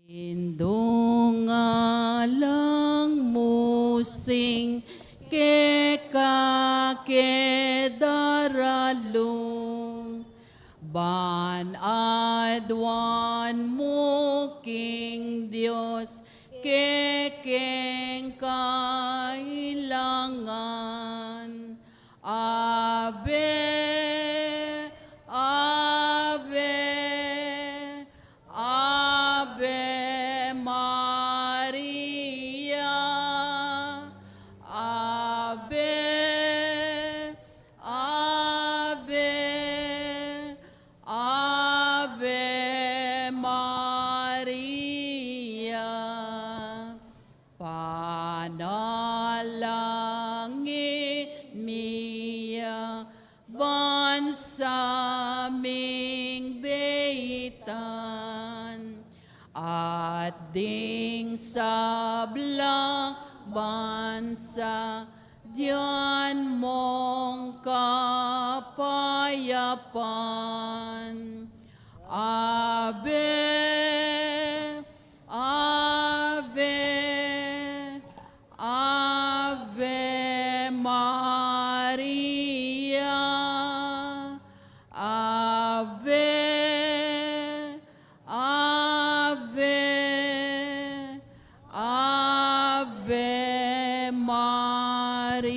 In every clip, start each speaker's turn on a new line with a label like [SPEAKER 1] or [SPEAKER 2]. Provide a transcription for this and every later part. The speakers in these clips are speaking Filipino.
[SPEAKER 1] Indungalang musing ke kakedaralong ban adwan muking Diyos kekeng kailangan. Ave, Ave, Ave Maria, Ave, Ave, Ave Maria. Panalangin miya bansaming beitan at ding sablang bansa diyan mong kapayapan. Ave, Ave, Ave Maria, Ave, Ave, Ave Maria.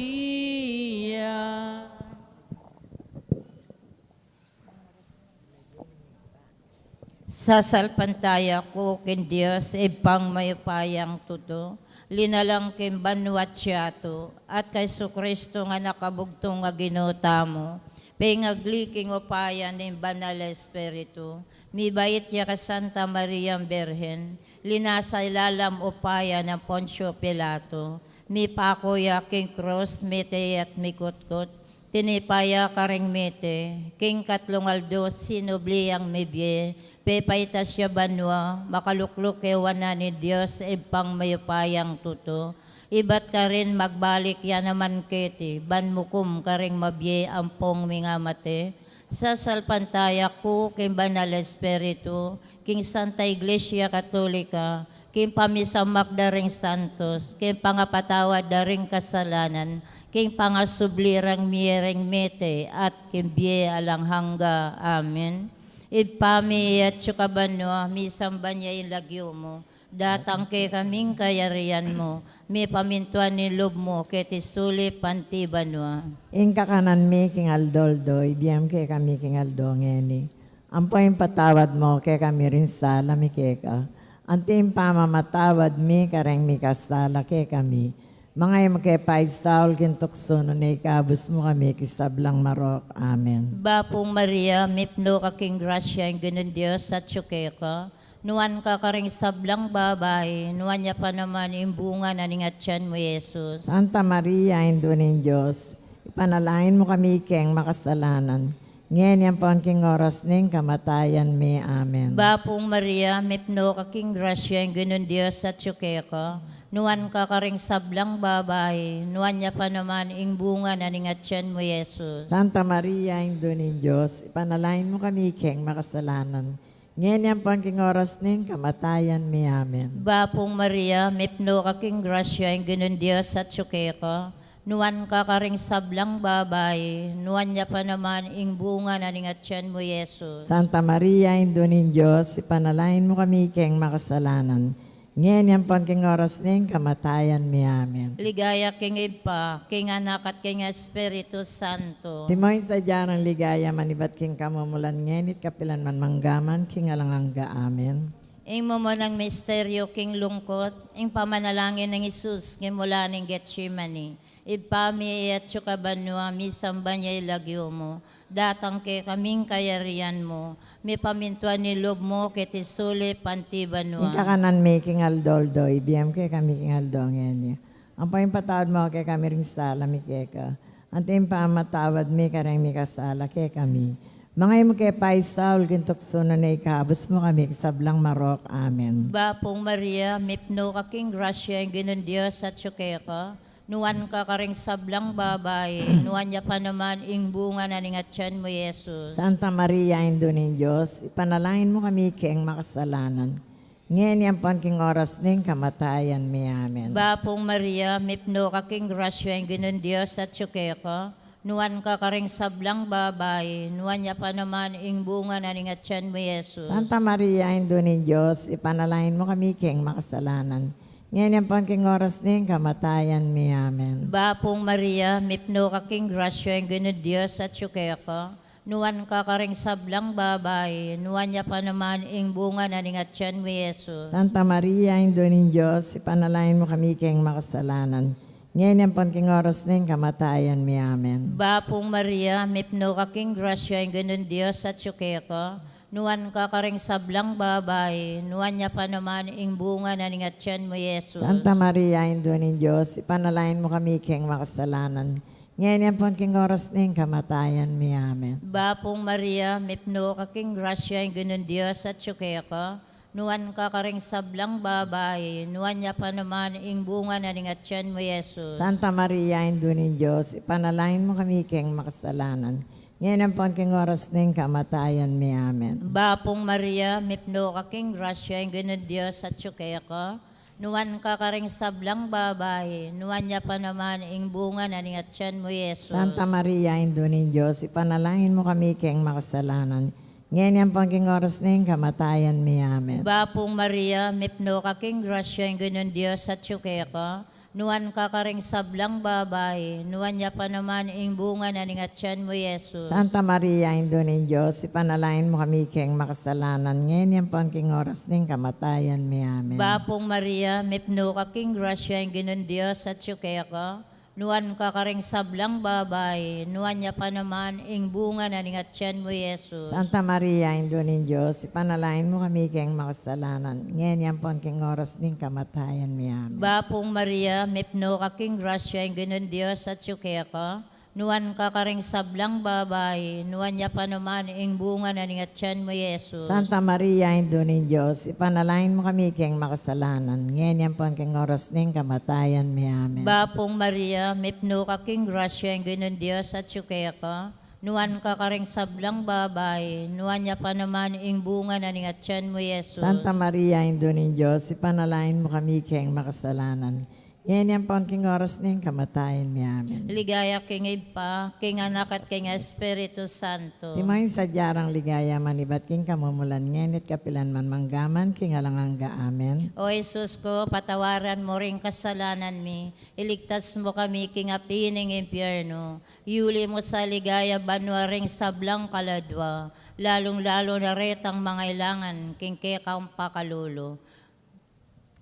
[SPEAKER 2] Sasalpantaya ko ken Dios ipang mayupayang tuto, linalang ken banwat siyato, at kay Kristo nga nakabugtong nga ginotamo, pengagliking upaya ni Banal Espiritu, mibait ya ka Santa Maria Berhen, linasa ilalam upaya ng Poncio Pilato, mi pakoya king cross, mete at mikutkot, tinipaya karing mete, king katlong aldo sinubli ang mibye, pepayta siya banwa, makalukluk ewana ni Diyos ipang mayupayang tuto. Ibat ka rin magbalik yan naman kiti, ban mukum ka rin mabye ampong mingamate. Sa salpantaya ko, king Banal Espiritu, king Santa Iglesia Katolika, king pamisamak daring santos, king pangapatawad daring kasalanan, king pangasublirang miereng mete, at king biye alang hangga. Amen. Ipami at sukabanwa, misamban niya ilagyo mo, datang ke kaming kayarian mo, mi pamintuan ni loob mo, ketisuli pantibanwa.
[SPEAKER 3] Ingka kanan mi king aldoldo, ibiyam ke kami king aldo ngeni. Ampo yung patawad mo ke kami rin sala mi keka. Antim pamamatawad mi kareng mi kasala ke kami. Mga yung ke paistaul kintukso no na ikabos mo kami kisablang marok. Amen.
[SPEAKER 2] Bapong Maria, mipno ka king grasya, yung ganun Diyos at ka. Nuan ka karing sablang babae, nuan niya pa naman yung bunga na ningatyan mo, Jesus.
[SPEAKER 3] Santa Maria, Indunin Diyos, ipanalangin mo kami keng makasalanan. Ngayon yan po ang king oras ning kamatayan mi. Amen.
[SPEAKER 2] Bapong Maria, mipno ka king grasya, yung ganun Diyos at ka. Nuan ka karing sablang babae, nuan niya pa naman yung bunga na ningatyan mo, Jesus.
[SPEAKER 3] Santa Maria, Indunin Diyos, ipanalangin mo kami keng makasalanan. Ngayon yan po ang king oras ning kamatayan mi. Amen.
[SPEAKER 2] Bapong Maria, mipno ka king grasya, yung ganun Diyos at ka. Nuan ka karing sablang babae, nuan niya pa naman yung bunga na ningatyan mo, Jesus.
[SPEAKER 3] Santa Maria, Indunin Diyos, ipanalangin mo kami keng makasalanan. Ngayon yan po ang king oras ning kamatayan mi. Amen.
[SPEAKER 2] Ligaya king Ipa, king Anak at king Espiritu Santo.
[SPEAKER 3] Timoy sa dyan ligaya manibat king kamumulan ngenit kapilan man manggaman king alangangga. Amen.
[SPEAKER 2] Ing mo ng misteryo king lungkot, ing pamanalangin ng Isus, king mula ng Getsemani. Ipami at sukabanwa, misamba niya ilagyo mo. Datang ke kaming kayarian mo. May pamintuan ni loob mo, ketisuli pantibanwa.
[SPEAKER 3] Ika kanan may king aldoldo, ibiyam ke kami king aldo ngeni. Ang paimpatawad mo ke kami rin sala mi keka. Antim pa matawad mi kareng mi kasala ke kami. Mga imo ke paisaul kintukso na ikabos mo kami sablang marok. Amen.
[SPEAKER 2] Bapong Maria, mipno ka king grasya, yung ganun Diyos at ka. Nuan ka karing sablang babae, nuan niya pa naman ing bunga na ningatyan mo, Jesus.
[SPEAKER 3] Santa Maria, Indunin Diyos, ipanalangin mo kami keng makasalanan. Ngayon yan po king oras ning kamatayan mi. Amen.
[SPEAKER 2] Bapong Maria, mipno ka king grasya ang ginon Diyos at syukeka, nuwan ka karing sablang babae, nuwan niya pa naman ing bunga na ning atyan mo Jesus.
[SPEAKER 3] Santa Maria, Indo ni Diyos, ipanalangin mo kami king makasalanan. Ngayon yan po king oras ning kamatayan mi. Amen.
[SPEAKER 2] Bapong Maria, mipno ka king grasya ang ginon Diyos at syukeka, nuwan ka karing sablang babae, nuwan niya pa naman ing bunga na ning atyan mo Jesus.
[SPEAKER 3] Santa Maria, Indo ni Diyos, ipanalangin mo kami king makasalanan. Ngayon yan po king oras ning kamatayan mi. Amen.
[SPEAKER 2] Bapong Maria, mipno ka king grasya ang ginon Diyos at syukeka, nuwan ka karing sablang babae, nuwan niya pa naman ing bunga na ning atyan mo Jesus.
[SPEAKER 3] Santa Maria, Indo ni Diyos, ipanalangin mo kami king makasalanan. Ngayon yan po king oras ning kamatayan mi. Amen.
[SPEAKER 2] Bapong Maria, mipno ka king grasya ang ginon Diyos at syukeka, nuwan ka karing sablang babae, nuwan niya pa naman ing bunga na ning atyan mo Jesus.
[SPEAKER 3] Santa Maria, Indo ni Diyos, ipanalangin mo kami king makasalanan. Ngayon yan po king oras ning kamatayan mi. Amen.
[SPEAKER 2] Bapong Maria, mipno ka king grasya ang ginon Diyos at syukeka, nuwan ka karing sablang babae, nuwan niya pa naman ing bunga na ning atyan mo Jesus.
[SPEAKER 3] Santa Maria, Indo ni Diyos, ipanalangin mo kami king makasalanan. Ngayon yan po king oras ning kamatayan mi. Amen.
[SPEAKER 2] Bapong Maria, mipno ka king grasya ang ginon Diyos at syukeka, nuwan ka karing sablang babae, nuwan niya pa naman ing bunga na ning atyan mo Jesus.
[SPEAKER 3] Santa Maria, Indo ni Diyos, ipanalangin mo kami king makasalanan. Ngayon yan po king oras ning kamatayan mi. Amen.
[SPEAKER 2] Bapong Maria, mipno ka king grasya ang ginon Diyos at syukeka, nuwan ka karing sablang babae, nuwan niya pa naman ing bunga na ning atyan mo Jesus.
[SPEAKER 3] Santa Maria, Indo ni Diyos, ipanalangin mo kami king makasalanan. Ngayon yan po king oras ning kamatayan mi. Amen.
[SPEAKER 2] Bapong Maria, mipno ka king grasya ang ginon Diyos at syukeka, nuwan ka karing sablang babae, nuwan niya pa naman ing bunga na ning atyan mo Jesus.
[SPEAKER 3] Santa Maria, Indo ni Diyos, ipanalangin mo kami king makasalanan. Ngayon yan po king oras ning kamatayan mi. Amen.
[SPEAKER 2] Bapong Maria, mipno ka king grasya ang ginon Diyos at syukeka, nuwan ka karing sablang babae, nuwan niya pa naman ing bunga na ning atyan mo Jesus.
[SPEAKER 3] Santa Maria, Indo ni Diyos, ipanalangin mo kami king makasalanan. Ngayon yan po king oras ning kamatayan mi. Amen.
[SPEAKER 2] Ligaya king Ipa, king Anak at king Espiritu Santo.
[SPEAKER 3] Timahin sa dyarang ligaya manibat king kamumulan ngenit kapilan man manggaman king alangangga. Amen.
[SPEAKER 2] O Jesus ko, patawaran mo ring kasalanan mi, iligtas mo kami king apining impyerno, iuli mo sa ligaya banwa ring sablang kaladwa, lalong-lalo na retang mga ilangan king kekang pakalulo.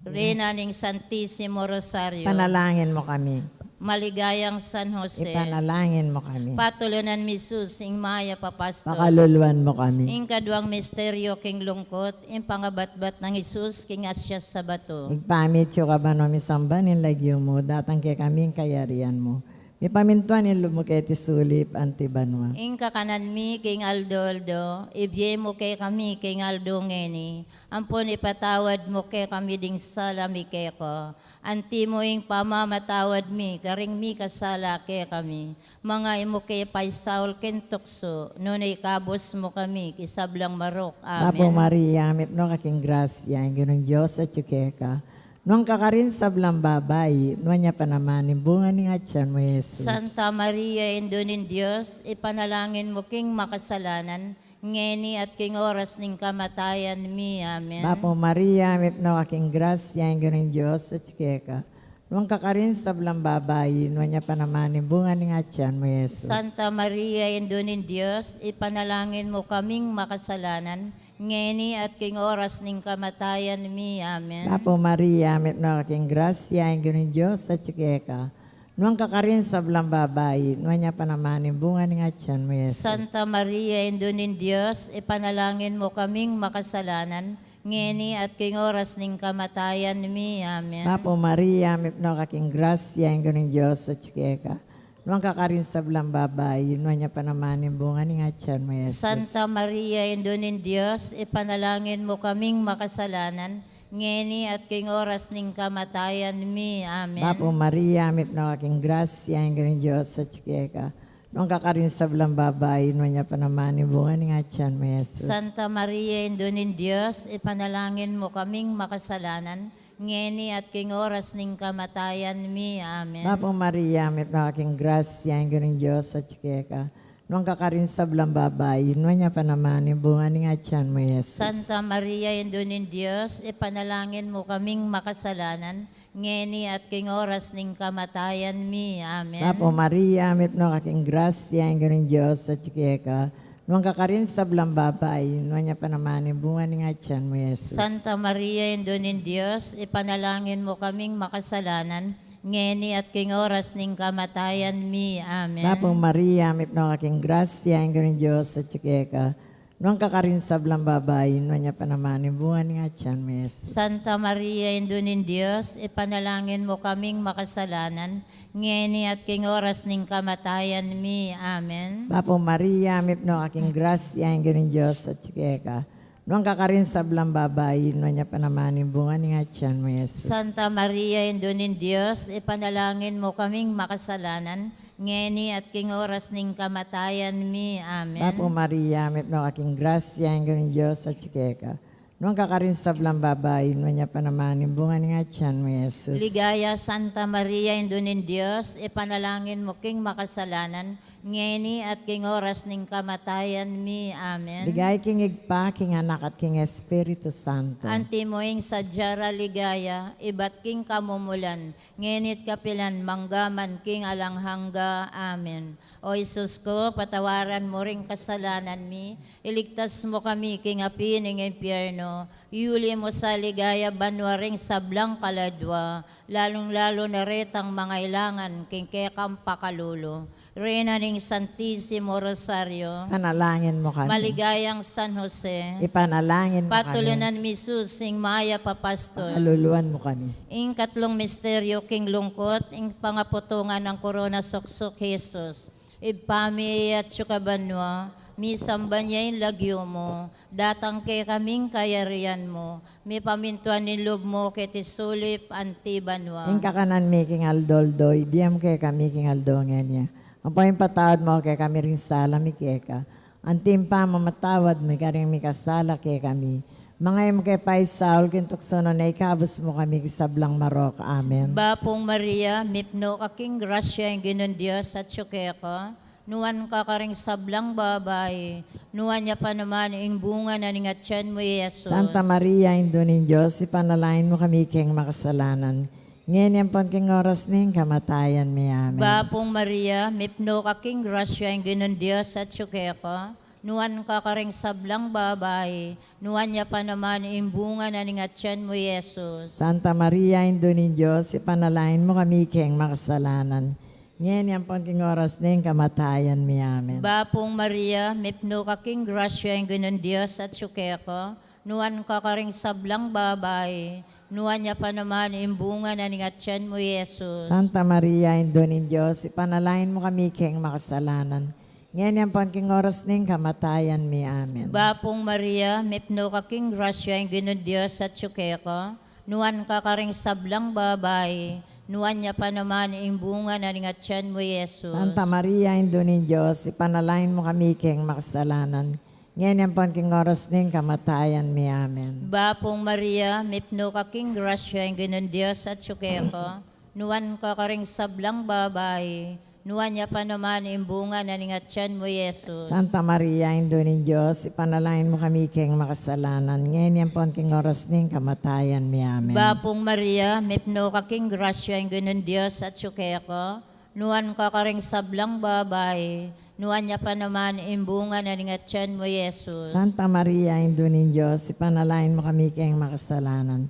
[SPEAKER 2] Reyna ning Santissimo Rosario,
[SPEAKER 3] Panalangin mo kami.
[SPEAKER 2] maligayang San Jose,
[SPEAKER 3] Ipanalangin mo kami.
[SPEAKER 2] patulunan mi Jesus, ing Maya Papasto,
[SPEAKER 3] Pakaluluan mo kami.
[SPEAKER 2] ing kaduang misteryo king lungkot, ing pangabatbat ng Jesus king asya sa bato.
[SPEAKER 3] Igpamit yung kabano misamba nin lagyo mo, datang kay kaming kayarian mo. May pamintuan in lumuketi sulip antibanwa.
[SPEAKER 2] Ing kakanan mi king Aldoldo, ibye mo kay kami king Aldo ngeni, ampon ipatawad mo kay kami ding salami kay ko. Anti mo ing pamamatawad mi, karing mi kasala kay kami. Mga imo kay paisaul ken tukso, nunay kabos mo kami, kisablang marok.
[SPEAKER 3] Apo
[SPEAKER 2] Amen.
[SPEAKER 3] Maria, mitno kaking grasya, ang ginong Diyos at yukeka. Nung kakarin sa blang babay, nuwan niya pa naman, bunga ni atyan mo, Jesus.
[SPEAKER 2] Santa Maria, Indunin Diyos, ipanalangin mo king makasalanan, ngeni at king oras ning kamatayan mi. Amen.
[SPEAKER 3] Apo Maria, mitno kaking grasya, ang ginong Diyos at yukeka. Nung kakarin sa blang babay, nuwan niya pa naman, bunga ni atyan mo, Jesus.
[SPEAKER 2] Santa Maria, Indunin Diyos, ipanalangin mo kaming makasalanan, ngeni at king oras ning kamatayan mi. Amen.
[SPEAKER 3] Apo Maria, mitno kaking grasya, ang ginong Diyos at yukeka. Nung kakarin sa blang babay, nuwan niya pa naman, bunga ni atyan mo, Jesus.
[SPEAKER 2] Santa Maria, Indunin Diyos, ipanalangin mo kaming makasalanan, ngeni at king oras ning kamatayan mi. Amen.
[SPEAKER 3] Apo Maria, mitno kaking grasya, ang ginong Diyos at yukeka. Nung kakarin sa blang babay, nuwan niya pa naman, bunga ni atyan mo, Jesus.
[SPEAKER 2] Santa Maria, Indunin Diyos, ipanalangin mo kaming makasalanan, ngeni at king oras ning kamatayan mi. Amen.
[SPEAKER 3] Apo Maria, mitno kaking grasya, ang ginong Diyos at yukeka. Nung kakarin sa blang babae, nung niya panamani bunga ni nga tiyan mo, Jesus.
[SPEAKER 2] Santa Maria, Indunin Diyos, ipanalangin mo kaming makasalanan, ngeni at king oras ning kamatayan mi. Amen.
[SPEAKER 3] Mapong Maria, may pakaking grasya, ang galing Diyos at chikeka. Nung kakarin sa blang babae, nung niya panamani bunga ni nga tiyan mo, Jesus.
[SPEAKER 2] Santa Maria, Indunin Diyos, ipanalangin mo kaming makasalanan, ngeni at king oras ning kamatayan mi. Amen.
[SPEAKER 3] Mapong Maria, may pakaking grasya, ang galing Diyos at chikeka. Nung kakarin sa blang babae, nung niya panamani bunga ni nga tiyan mo, Jesus.
[SPEAKER 2] Santa Maria, Indunin Diyos, ipanalangin mo kaming makasalanan, ngeni at king oras ning kamatayan mi. Amen.
[SPEAKER 3] Mapong Maria, may pakaking grasya, ang galing Diyos at chikeka. Nung kakarin sa blang babae, nung niya panamani bunga ni nga tiyan mo, Jesus.
[SPEAKER 2] Santa Maria, Indunin Diyos, ipanalangin mo kaming makasalanan, ngeni at king oras ning kamatayan mi. Amen.
[SPEAKER 3] Mapong Maria, may pakaking grasya, ang galing Diyos at chikeka. Nung kakarin sa blang babae, nung niya panamani bunga ni nga tiyan mo, Jesus.
[SPEAKER 2] Santa Maria, Indunin Diyos, ipanalangin mo kaming makasalanan, ngeni at king oras ning kamatayan mi. Amen.
[SPEAKER 3] Mapong Maria, may pakaking grasya, ang galing Diyos at chikeka. Nung kakarin sa blang babae, nung niya panamani bunga ni nga tiyan mo, Jesus.
[SPEAKER 2] Ligaya, Santa Maria, Indunin Diyos, ipanalangin mo king makasalanan, ngeni at king oras ning kamatayan mi. Amen.
[SPEAKER 3] Ligay king igpa, king anak at king Espiritu Santo.
[SPEAKER 2] Antimoing sadyara ligaya, ibat king kamumulan, ngenit kapilan manggaman king alanghangga. Amen. O Isus ko, patawaran mo ring kasalanan mi, iligtas mo kami king api ning impyerno, iuli mo sa ligaya banwa ring sablang kaladwa, lalong-lalo na retang mga ilangan king kekam pakalulo. Reyna ning Santissimo Rosario,
[SPEAKER 3] Panalangin mo kami.
[SPEAKER 2] maligayang San Jose,
[SPEAKER 3] Ipanalangin mo kami.
[SPEAKER 2] patulonan mi susing maya papastol.
[SPEAKER 3] Aluluan mo kami.
[SPEAKER 2] Ing katlong misteryo king lungkot, ing pangaputungan ng korona suksok Jesus. Ipami at syukabanwa, misamba niya yung lagyo mo, datang kay kaming kayarian mo, mi pamintuan ni loob mo kiti sulip antibanwa.
[SPEAKER 3] Ing kakanan mi king aldoldoy, biyam kay kami king aldongen niya. Ang paimpatawad mo kay kami rin sala mi keka. Antim pa mamatawad mi karing mi kasala kay kami. Mga im kay Paisaul, kintuksono na ikabos mo kami kisablang marok. Amen.
[SPEAKER 2] Bapong Maria, mipno kaking grasya yung ginon Diyos at syukeka, nuwan ka karing sablang babae, nuwan niya pa naman yung bunga na ningatyan mo, Yesus.
[SPEAKER 3] Santa Maria, Indunin Diyos, ipanalain mo kami king makasalanan. Ngayon yung king oras ning kamatayan mi. Amen.
[SPEAKER 2] Bapong Maria, mipno kaking grasya yung ginon Diyos at syukeka, nuwan ka karing sablang babae, nuwan niya pa naman yung bunga na ningatyan mo, Yesus.
[SPEAKER 3] Santa Maria, Indunin Diyos, ipanalain mo kami king makasalanan. Ngayon yung king oras ning kamatayan mi. Amen.
[SPEAKER 2] Bapong Maria, mipno kaking grasya yung ginon Diyos at syukeka, nuwan ka karing sablang babae, nuwan niya pa naman yung bunga na ningatyan mo, Yesus.
[SPEAKER 3] Santa Maria, Indunin Diyos, ipanalain mo kami king makasalanan. Ngayon yung king oras ning kamatayan mi. Amen.
[SPEAKER 2] Bapong Maria, mipno kaking grasya yung ginon Diyos at syukeka, nuwan ka karing sablang babae, nuwan niya pa naman yung bunga na ningatyan mo, Yesus.
[SPEAKER 3] Santa Maria, Indunin Diyos, ipanalain mo kami king makasalanan. Ngayon yung king oras ning kamatayan mi. Amen.
[SPEAKER 2] Bapong Maria, mipno kaking grasya yung ginon Diyos at syukeka, nuwan ka karing sablang babae, nuwan niya pa naman yung bunga na ningatyan mo, Yesus.
[SPEAKER 3] Santa Maria, Indunin Diyos, ipanalain mo kami king makasalanan. Ngayon yung king oras ning kamatayan mi. Amen.
[SPEAKER 2] Bapong Maria, mipno kaking grasya yung ginon Diyos at syukeka, nuwan ka karing sablang babae, nuwan niya pa naman yung bunga na ningatyan mo, Yesus.
[SPEAKER 3] Santa Maria, Indunin Diyos, ipanalain mo kami king makasalanan.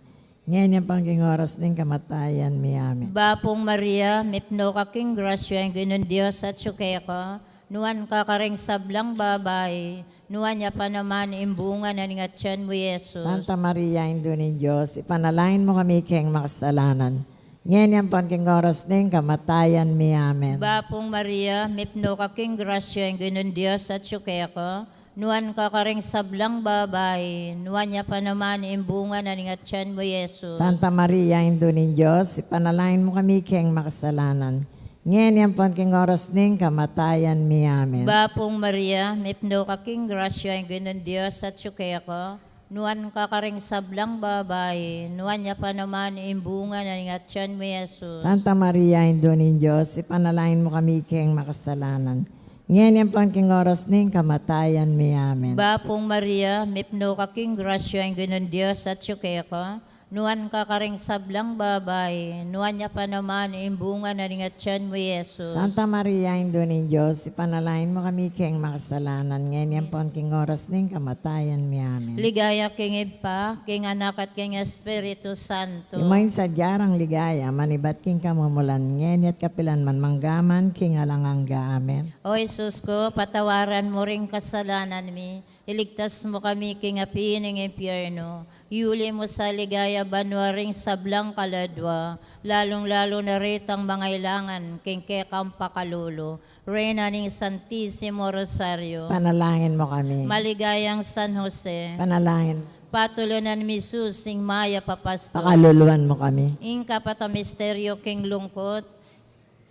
[SPEAKER 3] Ngayon yung king oras ning kamatayan mi. Amen.
[SPEAKER 2] Bapong Maria, mipno kaking grasya yung ginon Diyos at syukeka, nuwan ka karing sablang babae, nuwan niya pa naman yung bunga na ningatyan mo, Yesus.
[SPEAKER 3] Santa Maria, Indunin Diyos, ipanalain mo kami king makasalanan. Ngayon yung king oras ning kamatayan mi. Amen.
[SPEAKER 2] Bapong Maria, mipno kaking grasya yung ginon Diyos at syukeka, nuwan ka karing sablang babae, nuwan niya pa naman yung bunga na ningatyan mo, Yesus.
[SPEAKER 3] Santa Maria, Indunin Diyos, ipanalain mo kami king makasalanan. Ngayon po king oras ning kamatayan mi. Amen.
[SPEAKER 2] Bapong Maria, mipno ka king grasya, yung ganun Diyos at sukaya ko. Nuan ka karing sablang babae, nuan niya pa naman imbunga na nga tiyan mo Jesus.
[SPEAKER 3] Santa Maria, Indunin Diyos, ipanalangin mo kami king makasalanan. Ngayon po king oras ning kamatayan mi. Amen.
[SPEAKER 2] Bapong Maria, mipno ka king grasya, yung ganun Diyos at sukaya ko. Nuan ka karing sablang babae, nuan niya pa naman imbunga na nga tiyan mo Jesus.
[SPEAKER 3] Santa Maria, Indunin Diyos, ipanalangin mo kami king makasalanan. Ngayon po king oras ning kamatayan mi. Amen.
[SPEAKER 2] Ligaya king Ipa, king Anak at king Espiritu Santo.
[SPEAKER 3] Imoy sa dyarang ligaya, manibat king kamumulan, ngayon at kapilan man manggaman, king alangangga. Amen.
[SPEAKER 2] O Jesus ko, patawaran mo ring kasalanan mi. Iligtas mo kami king apiin ng impyerno. Iuli mo sa ligaya banwa ring sablang kaladwa. Lalong-lalo na ritang mga ilangan king kekang pakalulo. Reyna ning Santissimo Rosario.
[SPEAKER 3] Panalangin mo kami.
[SPEAKER 2] Maligayang San Jose.
[SPEAKER 3] Panalangin.
[SPEAKER 2] Patulonan mi susing maya papasto.
[SPEAKER 3] Pakaluluan mo kami.
[SPEAKER 2] Inka pata misteryo king lungkot.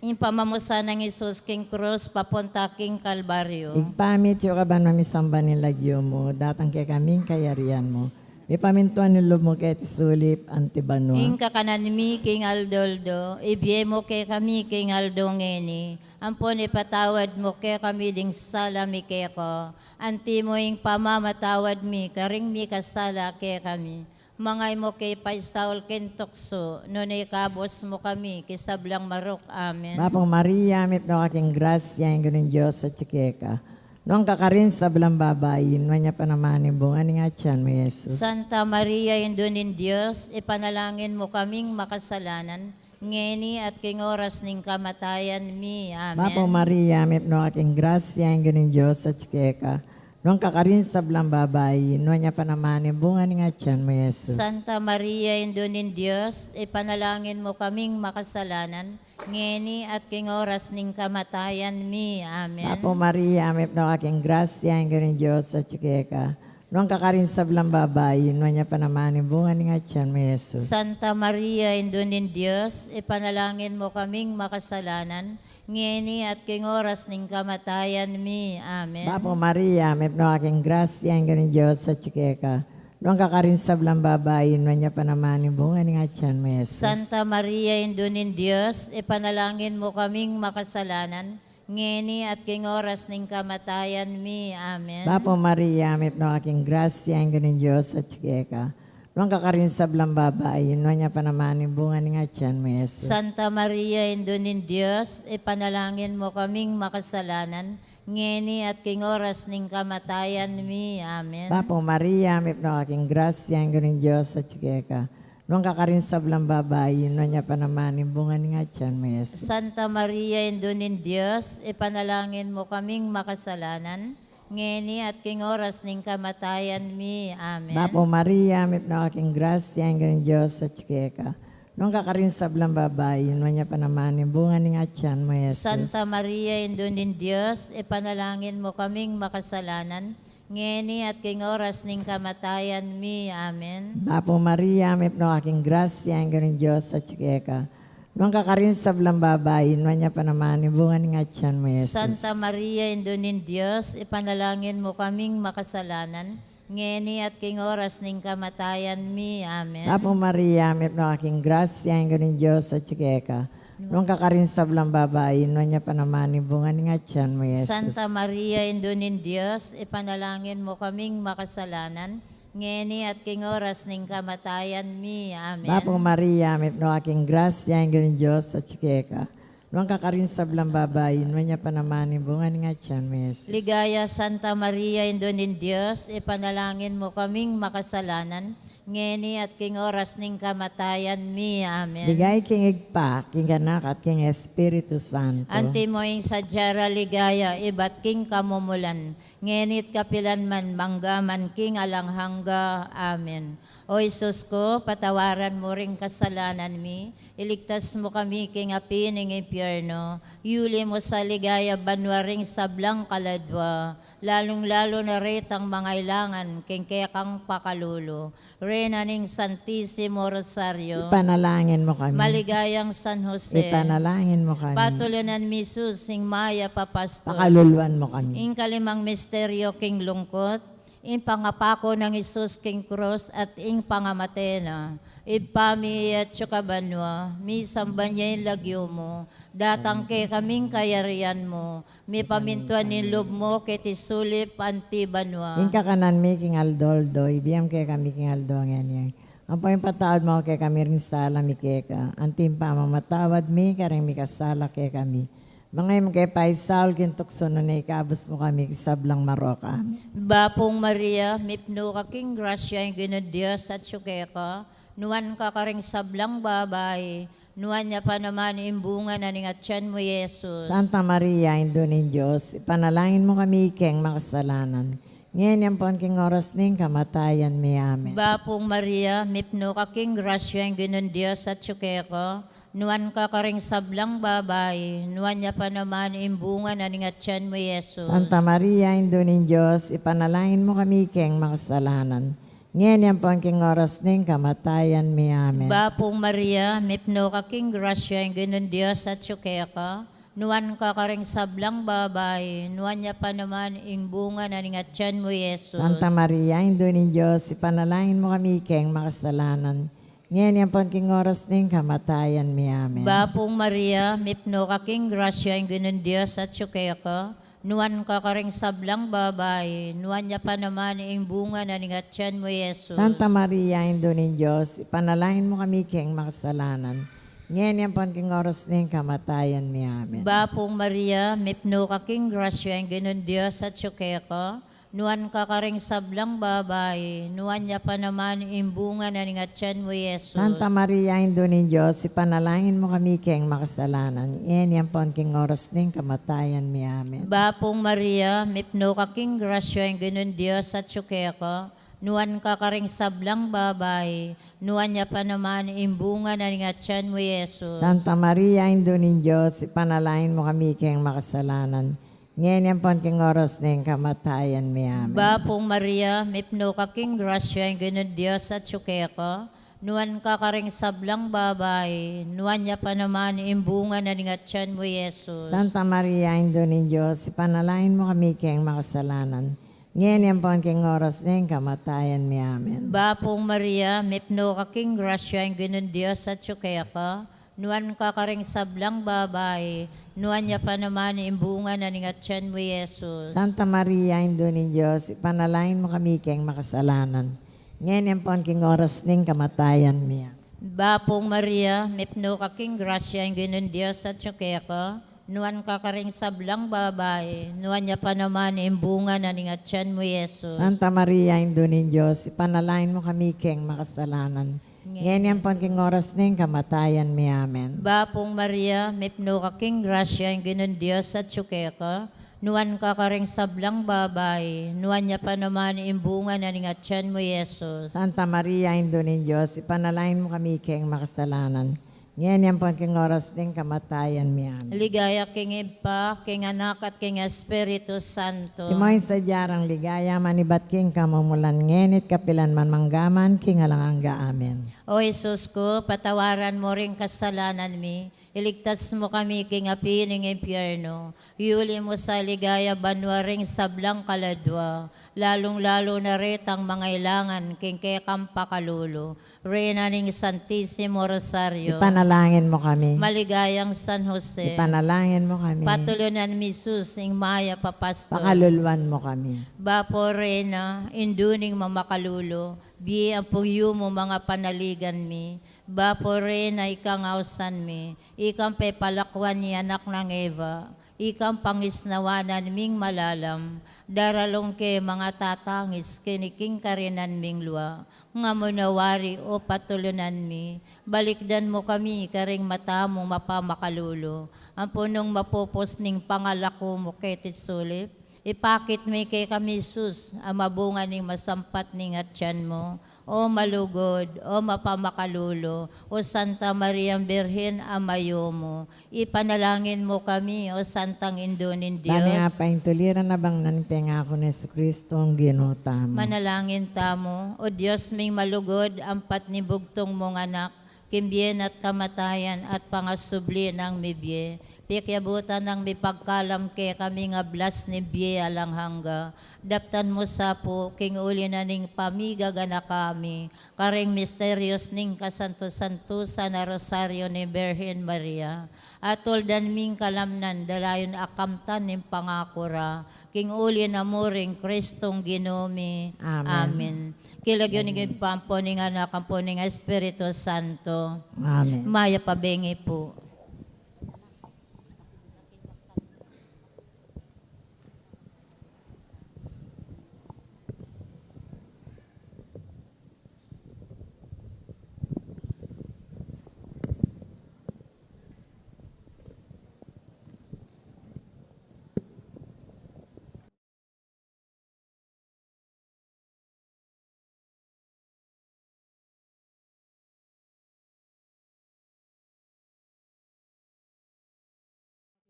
[SPEAKER 2] Impamamusa ng Isus king krus papunta king Kalbaryo.
[SPEAKER 3] Igpamit yung kaban mamisamba ni lagyo mo, datang kay kaming kayarian mo. May pamintuan ni mo kay tisulip antibano.
[SPEAKER 2] Inka kanan mi king Aldoldo, ibye mo kay kami king Aldongeni. Ampon ipatawad mo kay kami ding sala mi kay ko. Anti mo ing pamamatawad mi, karing mi kasala kay kami. Mangay mo kay Paisaul Kentokso, nunay kabos mo kami, kisablang marok. Amen.
[SPEAKER 3] Bapong Maria, mit no aking grasya, yung ganun Diyos sa tsikeka. Noong kakarin sa blang babayin, manya pa naman yung bunga ni nga tiyan mo, Jesus.
[SPEAKER 2] Santa Maria, indunin Diyos, ipanalangin mo kaming makasalanan, ngeni at king oras ning kamatayan mi. Amen.
[SPEAKER 3] Bapong Maria, mit no aking grasya, yung ganun Diyos sa tsikeka. Noong kakarin sa blang babayin, manya pa naman yung bunga ni nga tiyan mo, Jesus.
[SPEAKER 2] Santa Maria, indunin Diyos, ipanalangin mo kaming makasalanan, ngeni at king oras ning kamatayan mi. Amen.
[SPEAKER 3] Apo Maria, may no aking grasya, ang ganun Diyos sa tsikeka. Noong kakarin sa blang babayin, manya pa naman yung bunga ni nga tiyan mo, Jesus.
[SPEAKER 2] Santa Maria, indunin Diyos, ipanalangin mo kaming makasalanan, ngeni at king oras ning kamatayan mi. Amen.
[SPEAKER 3] Apo Maria, may no aking grasya, ang ganun Diyos sa tsikeka. Noong kakarin sa blang babayin, manya pa naman yung bunga ni nga tiyan mo, Jesus.
[SPEAKER 2] Santa Maria, indunin Diyos, ipanalangin mo kaming makasalanan, ngeni at king oras ning kamatayan mi. Amen.
[SPEAKER 3] Apo Maria, may no aking grasya, ang ganun Diyos sa tsikeka. Noong kakarin sa blang babayin, manya pa naman yung bunga ni nga tiyan mo, Jesus.
[SPEAKER 2] Santa Maria, indunin Diyos, ipanalangin mo kaming makasalanan, ngeni at king oras ning kamatayan mi. Amen.
[SPEAKER 3] Apo Maria, may no aking grasya, ang ganun Diyos sa tsikeka. Noong kakarin sa blang babayin, manya pa naman yung bunga ni nga tiyan mo, Jesus.
[SPEAKER 2] Santa Maria, indunin Diyos, ipanalangin mo kaming makasalanan, ngeni at king oras ning kamatayan mi. Amen.
[SPEAKER 3] Apo Maria, may no aking grasya, ang ganun Diyos sa tsikeka. Noong kakarin sa blang babayin, manya pa naman yung bunga ni nga tiyan mo, Jesus.
[SPEAKER 2] Santa Maria, indunin Diyos, ipanalangin mo kaming makasalanan, ngeni at king oras ning kamatayan mi. Amen.
[SPEAKER 3] Apo Maria, may no aking grasya, ang ganun Diyos sa tsikeka. Noong kakarin sa blang babayin, manya pa naman yung bunga ni nga tiyan mo, Jesus.
[SPEAKER 2] Santa Maria, indunin Diyos, ipanalangin mo kaming makasalanan, ngeni at king oras ning kamatayan mi. Amen.
[SPEAKER 3] Apo Maria, may no aking grasya, ang ganun Diyos sa tsikeka. Noong kakarin sa blang babayin, manya pa naman yung bunga ni nga tiyan mo, Jesus.
[SPEAKER 2] Santa Maria, indunin Diyos, ipanalangin mo kaming makasalanan, ngeni at king oras ning kamatayan mi. Amen.
[SPEAKER 3] Apo Maria, may no aking grasya, ang ganun Diyos sa tsikeka. Noong kakarin sa blang babayin, manya pa naman yung bunga ni nga tiyan mo, Jesus.
[SPEAKER 2] Ligaya Santa Maria, indunin Diyos, ipanalangin mo kaming makasalanan, ngeni at king oras ning kamatayan mi. Amen.
[SPEAKER 3] Ligay king igpa, king anak at king Espiritu Santo.
[SPEAKER 2] Anti mo ing sadyara ligaya, ibat king kamumulan, ngenit kapilanman manggaman king alanghangga. Amen. O Isus ko, patawaran mo ring kasalanan mi, iligtas mo kami king api ng impyerno, yuli mo sa ligaya banwaring sablang kaladwa, lalong-lalo na retang mga ilangan king kekang pakalulo, Reyna ning Santissimo Rosario,
[SPEAKER 3] Ipanalangin mo kami.
[SPEAKER 2] maligayang San Jose,
[SPEAKER 3] Ipanalangin mo kami.
[SPEAKER 2] patulunan mi Sus ing maya papasto,
[SPEAKER 3] Pakaluluan mo kami.
[SPEAKER 2] ing kalimang misteryo king lungkot, ing pangapako ng Isus king cross at ing pangamatena, ipami at syukabanwa, mi sambanya yung lagyo mo, datang ke kaming kayarian mo, mi pamintuan ni loob mo ket isulip antibanwa.
[SPEAKER 3] Yung kakanan mi king aldoldo, ibiyam kay kami king aldo ngayon. Ang patawad mo kay kami rin sala mi keka. Antim pa mamatawad mi kareng mi kasala kay kami. Mga yung kay Paisal, kintukso na ikabos mo kami, sablang maroka.
[SPEAKER 2] Bapong Maria, mipno ka king grasya yung ginod Diyos at syukeka, nuwan ka karing sablang babay, nuwan niya pa naman imbunga na ning atyan mo Yesus.
[SPEAKER 3] Santa Maria, Indo ng Diyos, ipanalangin mo kami ikeng makasalanan. Ngayon yung pon king oras ning kamatayan mi. Amen.
[SPEAKER 2] Bapong Maria, mipno ka king grasya yung ginod Diyos at syukeka, nuwan ka karing sablang babay, nuwan niya pa naman imbunga na ning atyan mo Yesus.
[SPEAKER 3] Santa Maria, Indo ng Diyos, ipanalangin mo kami ikeng makasalanan. Ngayon yung pon king oras ning kamatayan mi. Amen.
[SPEAKER 2] Bapong Maria, mipno ka king grasya yung ginod Diyos at syukeka, nuwan ka karing sablang babay, nuwan niya pa naman imbunga na ning atyan mo Yesus.
[SPEAKER 3] Santa Maria, Indo ng Diyos, ipanalangin mo kami ikeng makasalanan. Ngayon yung pon king oras ning kamatayan mi. Amen.
[SPEAKER 2] Bapong Maria, mipno ka king grasya yung ginod Diyos at syukeka, nuwan ka karing sablang babay, nuwan niya pa naman imbunga na ning atyan mo Yesus.
[SPEAKER 3] Santa Maria, Indo ng Diyos, ipanalangin mo kami ikeng makasalanan. Ngayon yung pon king oras ning kamatayan mi. Amen.
[SPEAKER 2] Bapong Maria, mipno ka king grasya yung ginod Diyos at syukeka, nuwan ka karing sablang babay, nuwan niya pa naman imbunga na ning atyan mo Yesus.
[SPEAKER 3] Santa Maria, Indo ng Diyos, ipanalangin mo kami ikeng makasalanan. Ngayon yung pon king oras ning kamatayan mi. Amen.
[SPEAKER 2] Bapong Maria, mipno ka king grasya yung ginod Diyos at syukeka, nuwan ka karing sablang babay, nuwan niya pa naman imbunga na ning atyan mo Yesus.
[SPEAKER 3] Santa Maria, Indo ng Diyos, ipanalangin mo kami ikeng makasalanan. Ngayon yung pon king oras ning kamatayan mi. Amen.
[SPEAKER 2] Bapong Maria, mipno ka king grasya yung ginod Diyos at syukeka, nuwan ka karing sablang babay, nuwan niya pa naman imbunga na ning atyan mo Yesus.
[SPEAKER 3] Santa Maria, Indo ng Diyos, ipanalangin mo kami ikeng makasalanan. Ngayon yung pon king oras ning kamatayan mi. Amen.
[SPEAKER 2] Bapong Maria, mipno ka king grasya yung ginod Diyos at syukeka, nuwan ka karing sablang babay, nuwan niya pa naman imbunga na ning atyan mo Yesus.
[SPEAKER 3] Santa Maria, Indo ng Diyos, ipanalangin mo kami ikeng makasalanan. Ngayon yung pon king oras ning kamatayan mi.
[SPEAKER 2] Bapong Maria, mipno ka king grasya yung ginod Diyos at syukeka, nuwan ka karing sablang babay, nuwan niya pa naman imbunga na ning atyan mo Yesus.
[SPEAKER 3] Santa Maria, Indo ng Diyos, ipanalangin mo kami ikeng makasalanan. Ngayon yung pon king oras ning kamatayan mi. Amen.
[SPEAKER 2] Bapong Maria, mipno ka king grasya yung ginod Diyos at syukeka, nuwan ka karing sablang babay, nuwan niya pa naman imbunga na ning atyan mo Yesus.
[SPEAKER 3] Santa Maria, Indo ng Diyos, ipanalangin mo kami ikeng makasalanan. Ngayon yung pon king oras ning kamatayan mi. Amen.
[SPEAKER 2] Ligaya king Ipa, king Anak at king Espiritu Santo.
[SPEAKER 3] Timoy sa jarang ligaya, manibat king kamumulan ngenit kapilan man manggaman, king alanganga. Amen.
[SPEAKER 2] O Jesus ko, patawaran mo ring kasalanan mi, iligtas mo kami king api ng impyerno, iuli mo sa ligaya banwaring sablang kaladwa, lalong-lalo na retang mga ilangan king kekang pakalulo, Reyna ning Santissimo Rosario,
[SPEAKER 3] Ipanalangin mo kami.
[SPEAKER 2] maligayang San Jose,
[SPEAKER 3] Ipanalangin mo kami.
[SPEAKER 2] patulunan mi Sus ing maya papasto,
[SPEAKER 3] Pakaluluan mo kami.
[SPEAKER 2] Bapo Reyna, induning mamakalulo, bi ang puyo mo mga panaligan mi, Bapo Reyna ikangawsan mi, ikang pepalakwan ni anak ng Eva, ikang pangisnawanan ming malalam, daralong ke mga tatangis kiniking karinan ming luwa, nga munawari o patulunan mi, balikdan mo kami karing mata mo mapamakalulo, ang punong mapupos ning pangalako mo ketisulit, Ipakit mi kay kami sus, ang mabunga ning masampat ning atyan mo. O malugod, o mapamakalulo, o Santa Maria Birhen, amayo mo. Ipanalangin mo kami, o Santang Indunin Diyos.
[SPEAKER 3] Dani nga pa yung tuliran na bang nanipengako ni Kristo ang ginota mo.
[SPEAKER 2] Manalangin tamo, o Diyos ming malugod, ampat ni bugtong mong anak, kimbyen at kamatayan at pangasubli ng mibye. Pikyabutan ng mipagkalam ke kami nga blas ni biye alang hangga. Daptan mo sapo, king uli na ning pamigaga na kami. Karing misterios ning kasanto-santusa na rosaryo ni Birhen Maria. Atoldan ming kalamnan, dalayon akamtan ning pangakura. King uli na muring Kristong Ginomi.
[SPEAKER 3] Amen.
[SPEAKER 2] Amen. Kilagyo ni Gipampo ning anak, ampo ning Espiritu Santo.
[SPEAKER 3] Amen.
[SPEAKER 2] Maya pabengi po.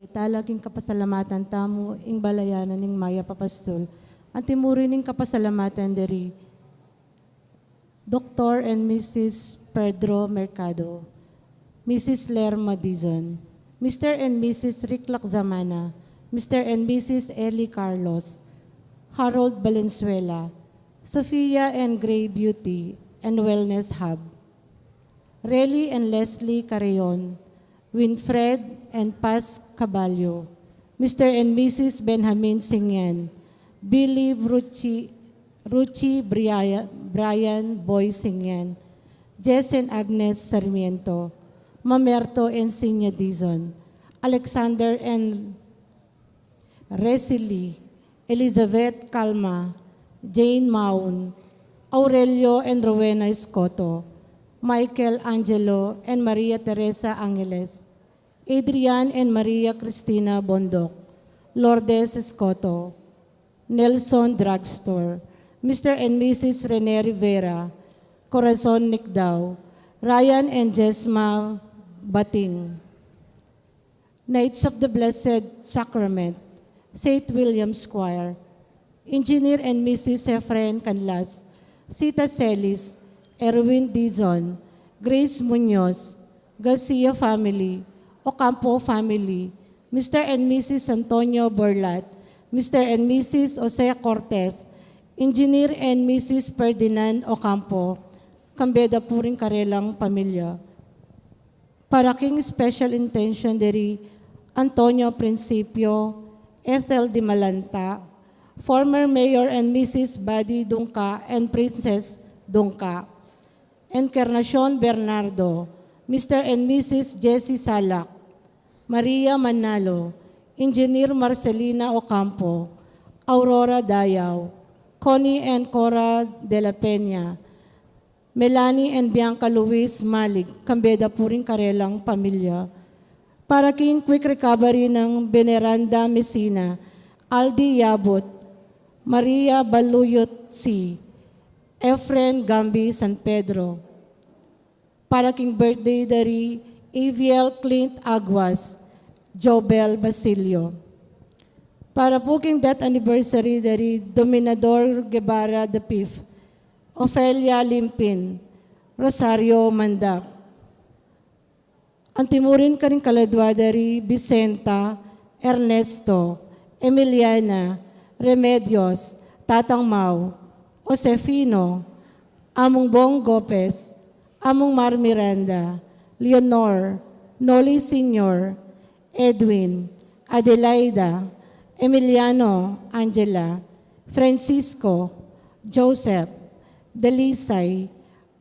[SPEAKER 4] Italaging kapasalamatan tamo, ing balayanan ning Maya Papastol. Antimuri ning kapasalamatan deri Dr. and Mrs. Pedro Mercado, Mrs. Lerma Dizon, Mr. and Mrs. Rick Laczamana, Mr. and Mrs. Ellie Carlos, Harold Valenzuela, Sophia and Gray Beauty and Wellness Hub, Relly and Leslie Carreon, Winfred and Paz Caballo, Mr. and Mrs. Benjamin Singyan, Billy Ruchi Brian Boy Singyan, Jess and Agnes Sarmiento, Mamerto and Sinya Dizon, Alexander and Resili, Elizabeth Calma, Jane Maun, Aurelio and Rowena Escoto, Michael Angelo and Maria Teresa Angeles, Adrian and Maria Cristina Bondok, Lourdes Escoto, Nelson Drugstore, Mr. and Mrs. Rene Rivera, Corazon Nicdao, Ryan and Jesma Bating, Knights of the Blessed Sacrament, St. William's Choir, Engineer and Mrs. Efren Canlas, Sita Celis, Erwin Dizon, Grace Munoz, Garcia family, Ocampo family, Mr. and Mrs. Antonio Borlat, Mr. and Mrs. Jose Cortez, Engineer and Mrs. Ferdinand Ocampo, Kambeda Puring Karelang Pamilya. Para king special intention deri Antonio Principio, Ethel Di Malanta, former Mayor and Mrs. Buddy Dungka and Princess Dungka, Encarnacion Bernardo, Mr. and Mrs. Jessie Salak, Maria Manalo, Engineer Marcelina Ocampo, Aurora Dayaw, Connie and Cora de la Peña, Melanie and Bianca Luis Malig, Kambeda Puring Karelang Pamilya. Para king quick recovery ng Veneranda Messina, Aldi Yabot, Maria Baluyot C., Efren Gambi San Pedro. Para king birthday dari Aviel Clint Aguas, Jobel Basilio. Para po king death anniversary dari Dominador Guevara V, Ofelia Limpin, Rosario Mandak. Antimurin ka rin kaladwa dari Vicenta, Ernesto, Emiliana, Remedios, Tatang Mau, Josefino, Among Bong Gopez, Among Mar Miranda, Leonor, Noli Senior, Edwin, Adelaida, Emiliano, Angela, Francisco, Joseph, Delisay,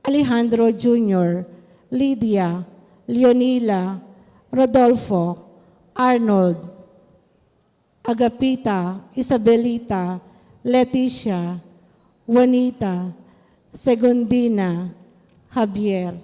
[SPEAKER 4] Alejandro Jr., Lydia, Leonila, Rodolfo, Arnold, Agapita, Isabelita, Leticia, Juanita, Segundina, Javier.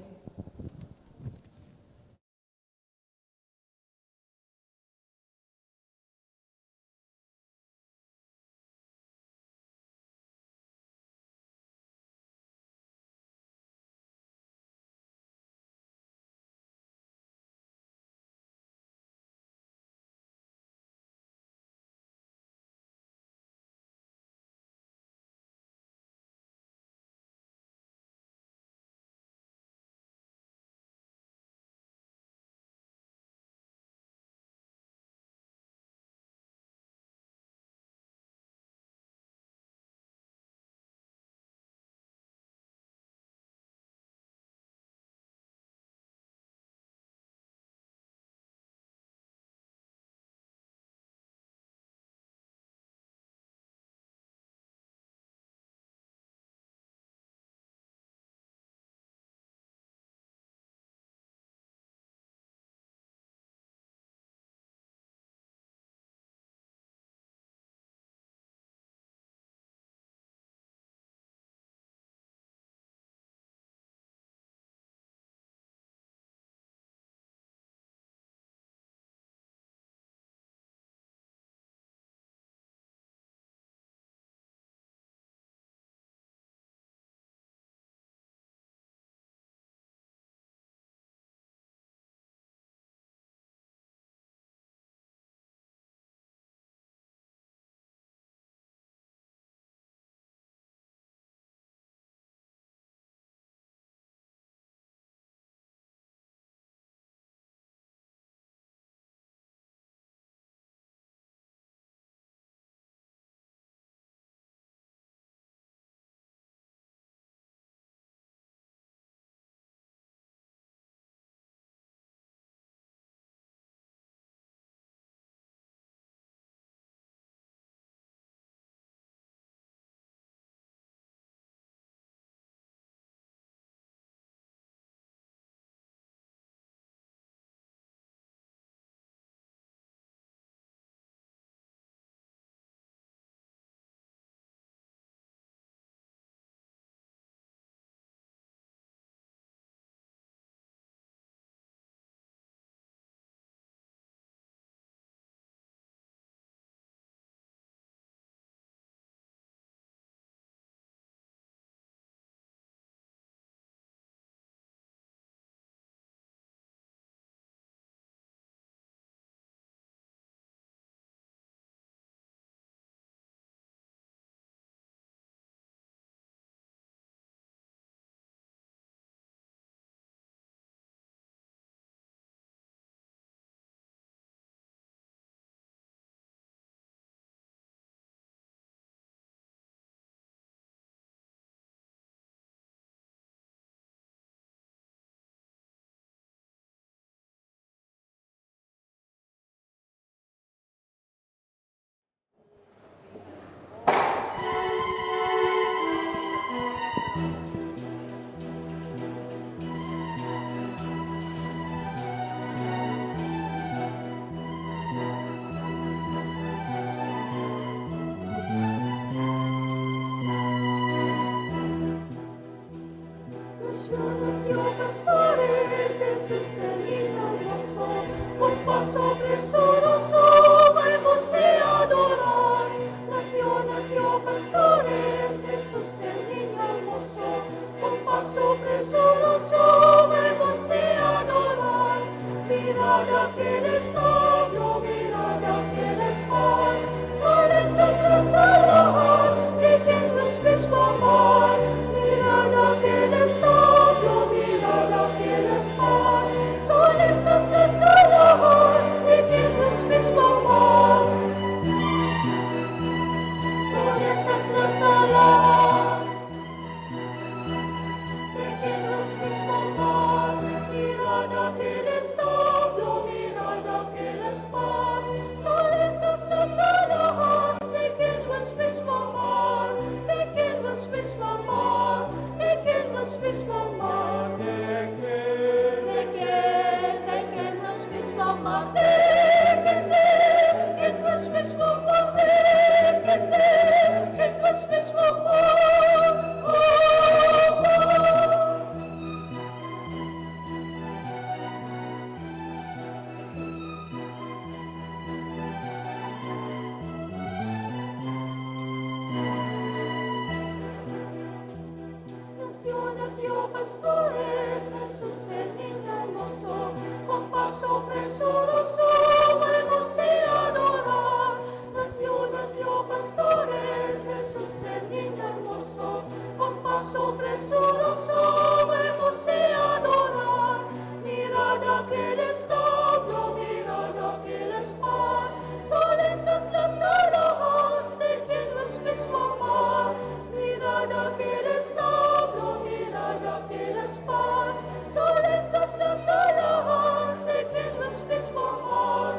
[SPEAKER 5] su presuroso hemos de adorar. Mirad aquel establo, mirad aquel paz. Son estas las alhajas de quien no es mismo amar. Mirad aquel establo, mirad aquel paz. Son estas las alhajas de quien no es mismo amar.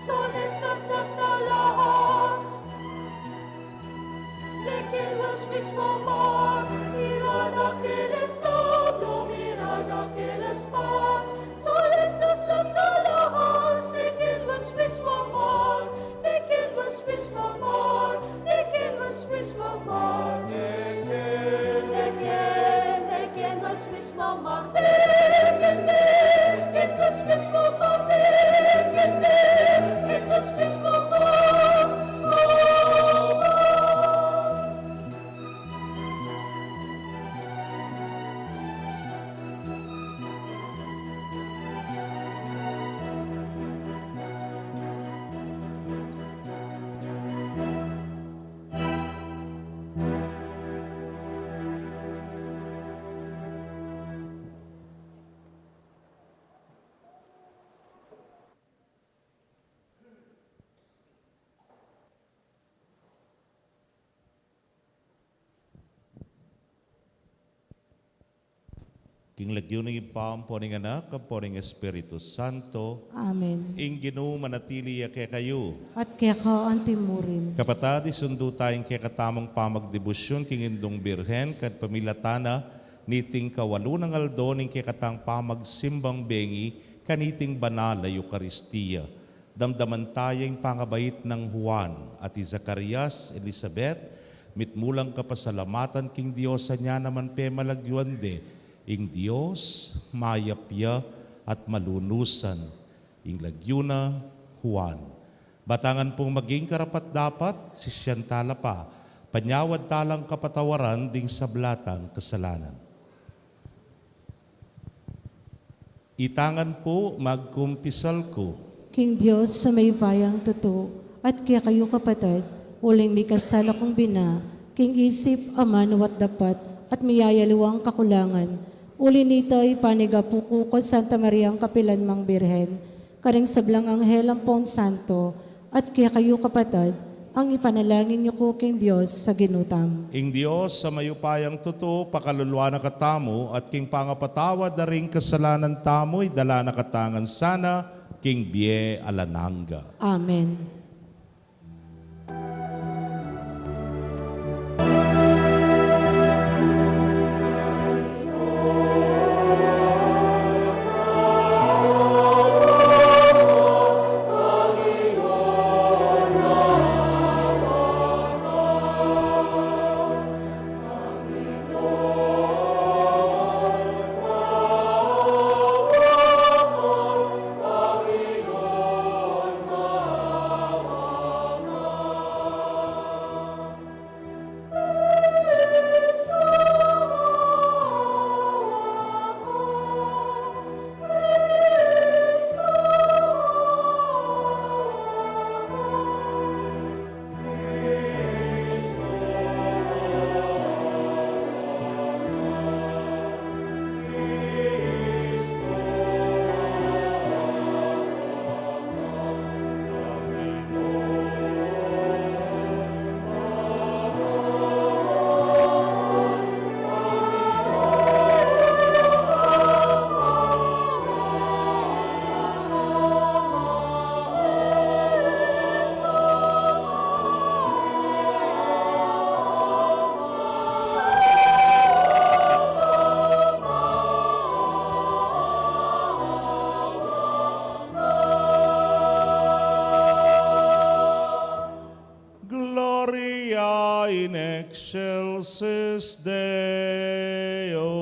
[SPEAKER 5] Son estas las alhajas de quien no es mismo amar. Mirad aquel establo, mirad aquel paz. Son estas las alhajas de quien no es mismo amar. De quien no es mismo amar. De quien no es mismo amar. De quien no es mismo amar. De quien no es mismo amar. De quien no es mismo amar.
[SPEAKER 6] King lagyo ng ipam po ng anak, po ng Espiritu Santo,
[SPEAKER 4] Amen.
[SPEAKER 6] ing Ginoo manatili kay kayo.
[SPEAKER 4] At kaya ka ang timurin.
[SPEAKER 6] Kapatid, isundo tayong kay katamang pamagdebosyon king indong birhen kat pamilatana niting kawalo ng aldo ning kay katang pamagsimbang bengi kaniting banal na Eucharistia. Damdaman tayong pangabait ng Juan at Zacarias, Elizabeth, mitmulang kapasalamatan king Diyos sa niya naman pe malagyuande. Ing Diyos, mayapya at malunusan. Ing lagyuna, Juan. Batangan pong maging karapat-dapat, si Siyantala pa, panyawad talang kapatawaran ding sablatang kasalanan. Itangan po magkumpisal ko.
[SPEAKER 4] King Diyos sa may bayang totoo, at kaya kayo kapatid, uling may kasala kong bina, king isip, aman, wat dapat, at miyayaliwang kakulangan. Uli nito'y panigapuko ko Santa Maria ang Kapilan Mang Birhen, karing sablang anghel ang Pon Santo, at kaya kayo kapatid, ang ipanalangin niyo ko king Diyos sa ginutam.
[SPEAKER 6] Ing Diyos sa mayupayang totoo, pakaluluwa na katamo, at king pangapatawad na ring kasalanan tamo'y dala na katangan sana, king Bie Alananga.
[SPEAKER 4] Amen.
[SPEAKER 6] in excelsis Deo.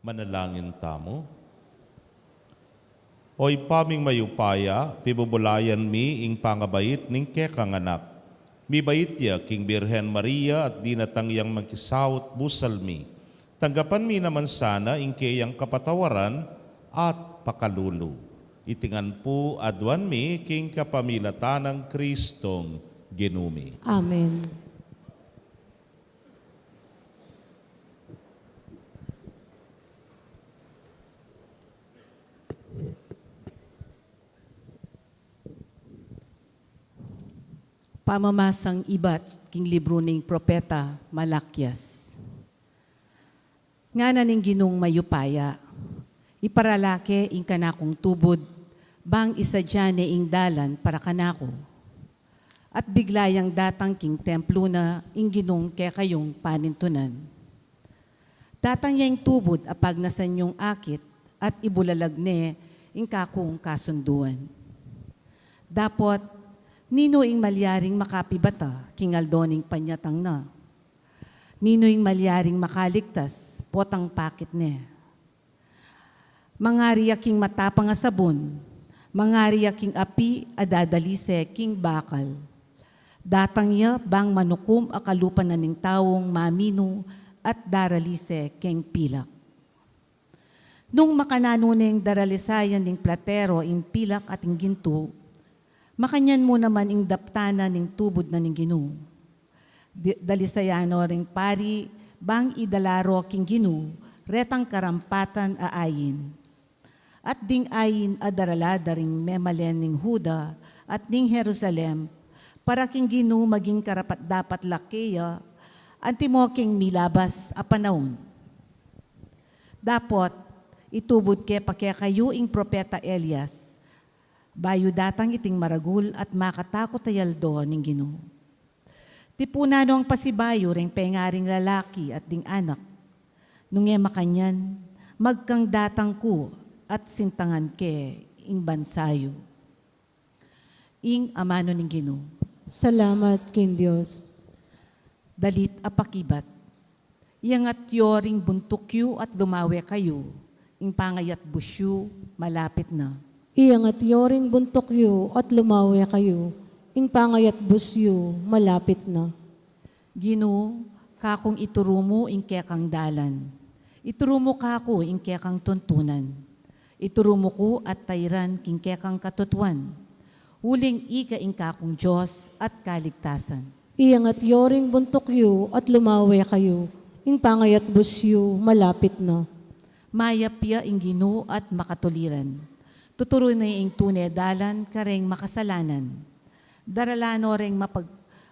[SPEAKER 6] Manalangin tamo. Oy paming mayupaya, pibubulayan mi ing pangabait ning kekang anak. Mi bait ya king Birhen Maria at di natangyang magkisaut busal mi. Tanggapan mi naman sana ing kayang kapatawaran at pakalulu. Itingan po adwan mi king kapamilatan ng Kristong ginumi.
[SPEAKER 4] Amen.
[SPEAKER 7] Pamamasang ibat king libro ning propeta Malakyas. Nga na ning ginong mayupaya, iparalake ing kanakong tubod, bang isa dyan ing dalan para kanako. At biglayang datang king templo na ing ginong kaya kayong panintunan. Datang niya ing tubod apag nasan yung akit at ibulalag ne ing kakong kasunduan. Dapot, nino ing malyaring makapibata, king aldoning panyatang na. Nino ing malyaring makaligtas, potang pakit ne. Mangariya king matapang nga sabon, mangariya king api adadalise king bakal. Datang niya bang manukum akalupan na ning tawong mamino at daralise king pilak. Nung makananuneng daralisayan ning platero ing pilak at ing ginto, makanyan mo naman ing daptana ning tubod na ning ginu. Dalisayano ring pari, bang idalaro king ginu, retang karampatan aayin. At ding ayin adaralada ring memalen ning Huda at ning Jerusalem, para king ginu maging karapat dapat lakeya, antimo king milabas a panahon. Dapot, itubod ke kayo ing propeta Elias, bayo datang iting maragul at makatakot ayaldo ning Ginoo. Tipunano ang pasibayo ring pengaring lalaki at ding anak. Nung makanyan, magkang datang ko at sintangan ke ing bansayo. Ing amano ning Ginoo.
[SPEAKER 4] Salamat kin Diyos.
[SPEAKER 7] Dalit apakibat. Iyangat yoring buntukyo at lumawe kayo. Ing pangayat busyo, malapit na.
[SPEAKER 4] Iyang at yoring buntok yu at lumawe kayo. Ing pangayat busyo, malapit na.
[SPEAKER 7] Ginoo, kakong iturumo ing kekang dalan. Iturumo kako ing kekang tuntunan. Iturumo ko at tayran king kekang katutuan. Huling ika ing kakong Diyos at kaligtasan.
[SPEAKER 4] Iyang at yoring buntok yu at lumawe kayo. Ing pangayat busyo, malapit na.
[SPEAKER 7] Mayapya ing Ginoo at makatuliran. Tuturo na ing tunay dalan kareng makasalanan. Daralano ring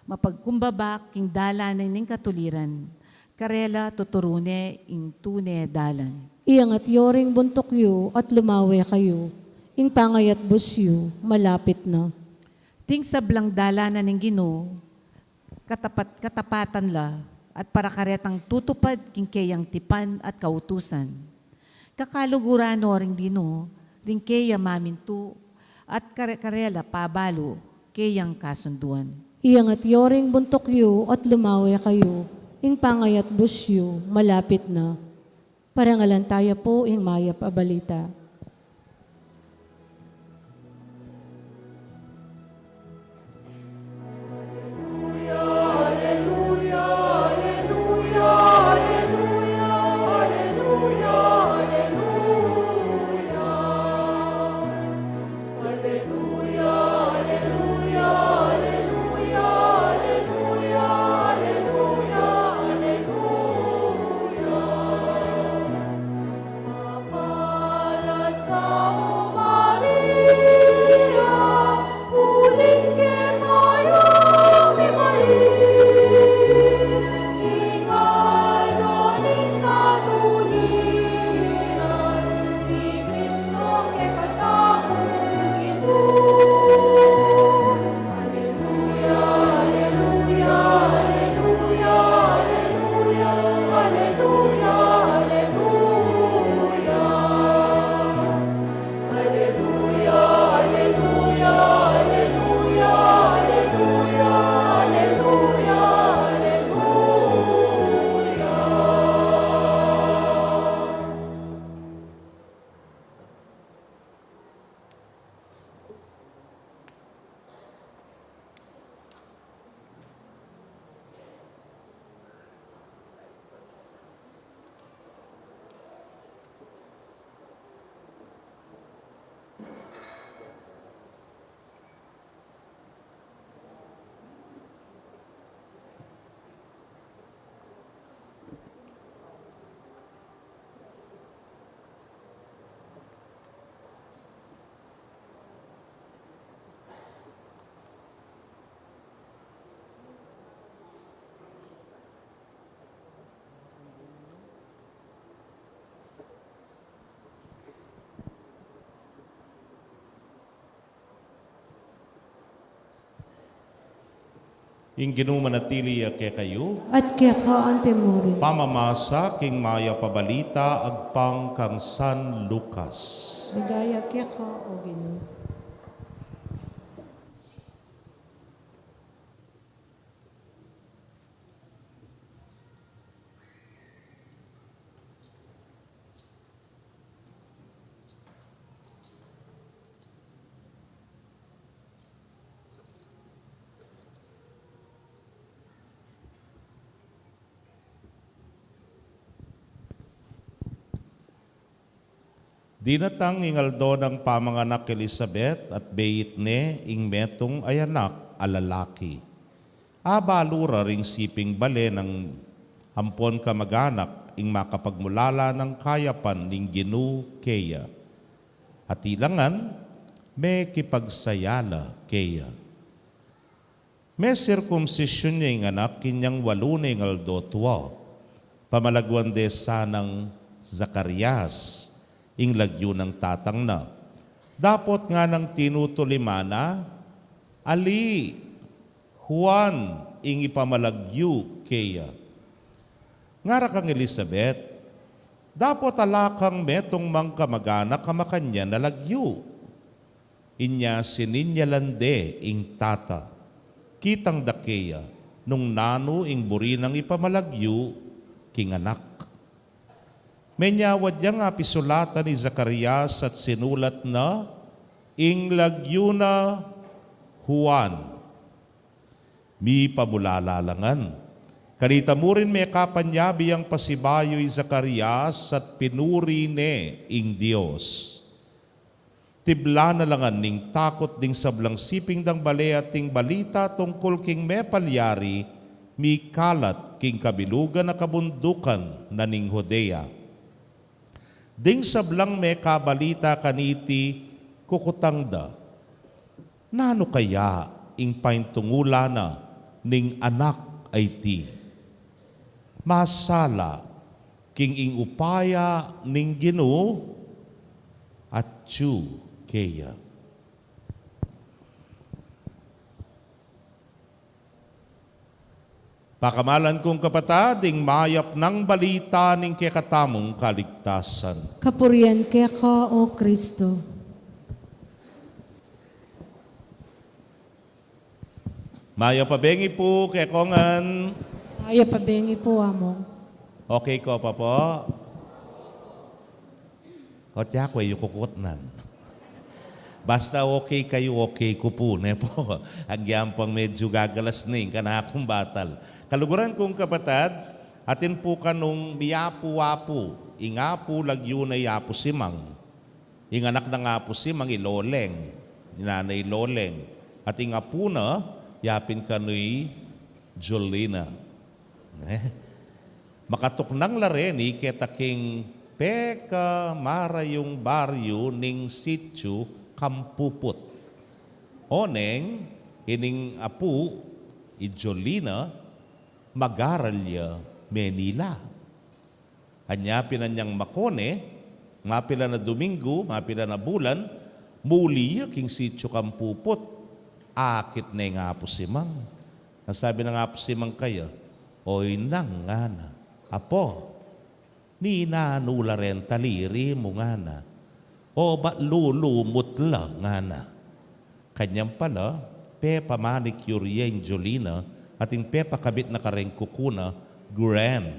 [SPEAKER 7] mapagkumbaba king dalan ning katuliran. Karela tuturune ing tunay dalan.
[SPEAKER 4] Iyang at yoring buntok yu at lumawe kayo. Ing pangayat busyo, malapit na.
[SPEAKER 7] Ting sablang dalanan ng Ginoo, katapatan la, at para karetang tutupad king kayang tipan at kautusan. Kakalugurano ring Ginoo, ring kaya mamintu, at karela pabalo, kayang kasunduan.
[SPEAKER 4] Iyang at yoring buntok yu at lumawe kayo. Ing pangayat busyo, malapit na. Parangalan tayo po ing mayap abalita.
[SPEAKER 5] Mapalad
[SPEAKER 6] ing ginumanatili ke kayo,
[SPEAKER 4] at kaya ka antemurin.
[SPEAKER 6] pamamasa king maya pabalita agpang kang San Lucas.
[SPEAKER 4] Ligaya kaya ka o Ginoo.
[SPEAKER 6] Dinatang ingaldo ng pamanganak Elizabeth at Beitne ing metong ay anak alalaki. Abalura ring siping bale ng ampon kamag-anak ing makapagmulala ng kayapan ning Ginu keya. At ilangan, may kipagsayala keya. May sirkumsisyon niya ing anak kinyang walune ingaldo tuwa. Pamalagwan de sanang Zacarias ing lagyo ng tatang na. Dapot nga ng tinutulimana, ali, Juan, ing ipamalagyo keya. Ngara kang Elizabeth, dapot alakang metong mangkamagana kamakanya na lagyo. Inya sininyalande ing tata. Kitang dakeya, nung nano ing burinang ipamalagyo, king anak. Menyawad niya nga pisulatan ni Zacarias at sinulat na ing lagyo na Juan. Mi pamulalalangan. Kanita mo rin may kapanyabi ang pasibayo ni Zacarias at pinuri ne ing Diyos. Tibla na langan ning takot ding sablang siping dang bale at ting balita tungkol king me palyari mi kalat king kabilugan na kabundukan na ning Hodea. Ding sablang may kabalita kaniti kukutangda, nano kaya ing paintungula na ning anak ay ti. Masala king ing upaya ning Ginoo at tiyu keya. Pakamalan kong kapatading mayap ng balita ning kekatamong kaligtasan.
[SPEAKER 4] Kapurian kaya ka o Kristo.
[SPEAKER 6] Maya pabengi po kay kongan.
[SPEAKER 4] Aya pabengi po among.
[SPEAKER 6] Okay ko pa po. O tiya ko yung kukutnan. Basta okay kayo, okay ko po. Ne po. Agyam pang medyo gagalas ning kanakong batal. Kaluguran kong kapatad, atin po kanong miyapu-wapu, ingapu lagyo na yapu simang. Inganak na nga po simang iloleng, nanay loleng. At ingapu na, yapin kano'y Jolina. Makatuknang lareni ketaking peka marayong baryo ning sityo Kampuput. Oneng, ining apu, Jolina, Magaralya, Manila. Anya pinanyang makone, mapila na Domingo, mapila na bulan, muli king sityo Kampupot, akit na nga po simang. Nasabi na nga po simang kaya, oy nang nga na, apo, ni nanula rin taliri mo nga na, o ba lulumot lang nga na. Kanyang pala, pe pamanicure yung Jolina, ating pepa kabit na kareng kukuna, Grand.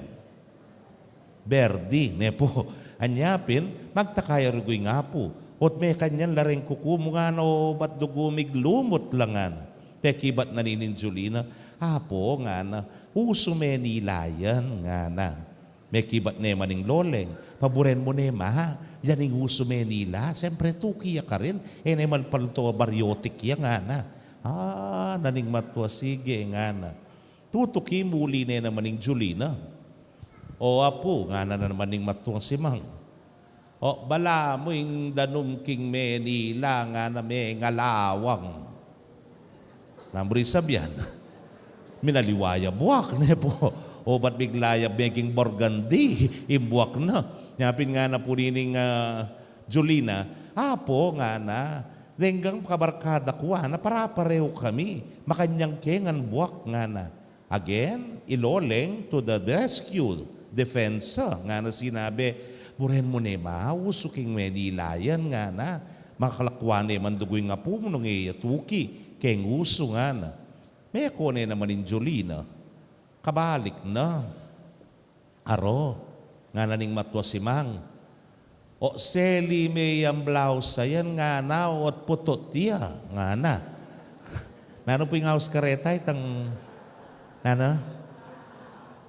[SPEAKER 6] Berdi, nepo, anyapin, magtakaya rugoy nga po. Ot may kanyan lareng kuku mo nga no, ba't dugumig lumot lang nga na. Pekibat na ninin Jolina, apo nga na, uso may nilayan nga na. May kibat na maning loleng, paboren mo na ma, yan yung uso may nila, siyempre tukiya ka rin, naman palto baryotik ya nga na. Naning matwa, sige nga na. Tutuki muli na naman ng Jolina. O apo, nga na naman ng matwa simang. O bala mo yung danum king Manila nga na may ngalawang. Namuri sabyan. Minaliwaya buwak na po. O ba't biglaya beking Burgundy, ibuwak na. Nyapin nga na po nining Jolina, apo nga na, Denggang kabarkada ko na para-pareho kami. Makanyang kengan buwak nga na. Again, iloleng to the rescue. Defensa nga na sinabi, buren mo ne mausuking Manilayan nga na. Makalakwan mandugoy nga po mo nung tuki. Keng uso nga na. May ako naman in Jolina. Kabalik na. Aro. Nga naning matwa si Mang. O seli may ang blouse ayan nga na at putot tiya nga na. Nano po yung house kareta itang nana?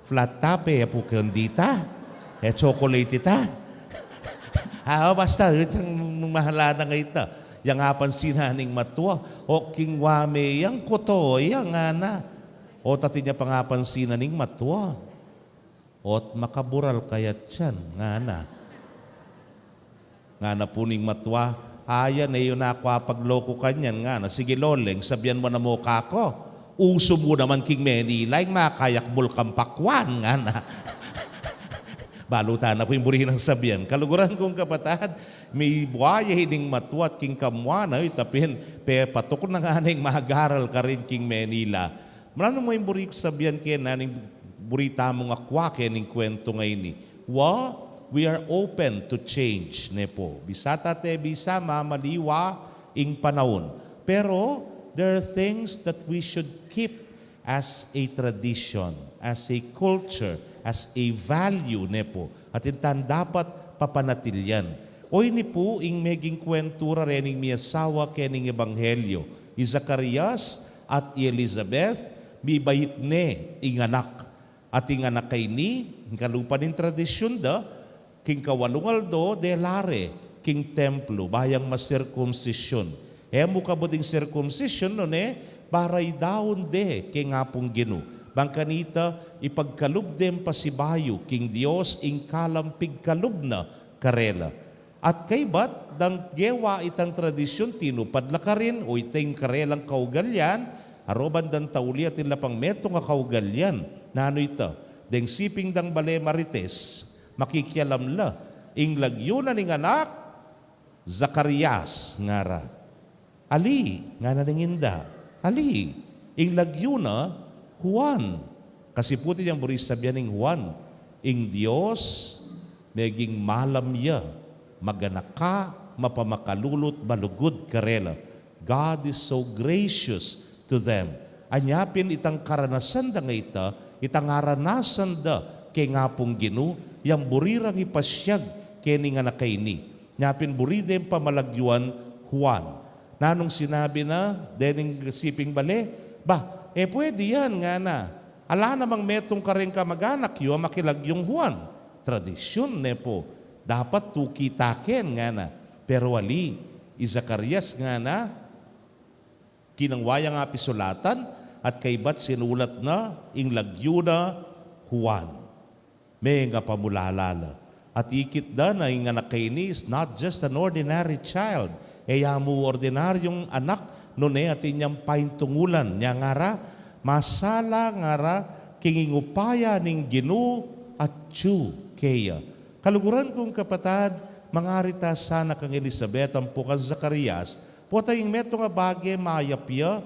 [SPEAKER 6] Flat top po kandita. Chocolate ita. Basta itang mahala na nga ita. Yang apan sinaning matwa. O kingwame yang koto yang nga na. O tati niya pangapan sinaning matwa. O makabural kayat yan nga na. Nga na puning matwa, ayan na yun ako pagloko kanyan nga na. Sige loleng, sabihan mo na mukha ko. Uso mo naman king Manila, yung makayakbol kang pakwan nga na. Balutan na po yung burihin ng sabihan. Kaluguran kong kapatad, may buhaya hining matwa at king kamwana, itapin, patok na nga na yung mahagaral ka rin king Manila. Marano mo yung buri ko sabihan kaya na, burita mong akwa kaya ning kwento ngayon ni. We are open to change, nepo. Bisata te bisa mamaliwa ing panahon. Pero there are things that we should keep as a tradition, as a culture, as a value, nepo. At intan dapat papanatilyan. Oy ni po ing meging kwentura rening miyasawa kening ebanghelyo. Zacarias at Elizabeth, bibayit ne ing anak. At ing anak kay ni, kalupa ning tradisyon da, king kawalungaldo de lare, king templo, bayang masirkumsisyon. Mo kabuding circumcision no ne, baray daon de, king apong ginu. Bangkanita, ipagkalub dem pasibayo, king Dios, ing kalampig kalub na karela. At kay bat, dang gewa itang tradisyon, tinupad la ka rin, o itang karelang kaugalyan, aroban dan tauli at ilapang metong kaugalyan. Nano ito, deng siping dang bale marites, makikialam la. Ing lagyo na ning anak, Zacarias ngara. Ali, nga na ninginda. Ali, ing lagyo na, Juan. Kasi puti niyang buris sabihan ning Juan, ing Diyos, meging malam ya, maganaka, mapamakalulot, balugod karela. God is so gracious to them. Anyapin itang karanasan da nga ita, itang aranasan da kay nga pong ginu, yang burirang ipasyag kini nga nakaini. Nyapin buridem pamalagyuan Juan. Nanong sinabi na, dening siping bale, pwede yan nga na. Ala namang metong ka rin ka mag-anak yun, makilagyong Juan. Tradisyon ne po. Dapat tukitaken nga na. Pero wali, Zacarias nga na, kinangwaya nga pisulatan, at kaybat sinulat na, ing lagyo na Juan. May nga pamulalala. At ikit da na yung anak kay ni is not just an ordinary child. Yamu ordinaryong anak no ne at inyang paintungulan. Nya ngara, masala ngara, kingingupaya ning ginu at chu kaya. Kaluguran kong kapatad, mangarita sana kang Elizabeth ang pukan Zacarias, po tayong meto nga bagay mayapya,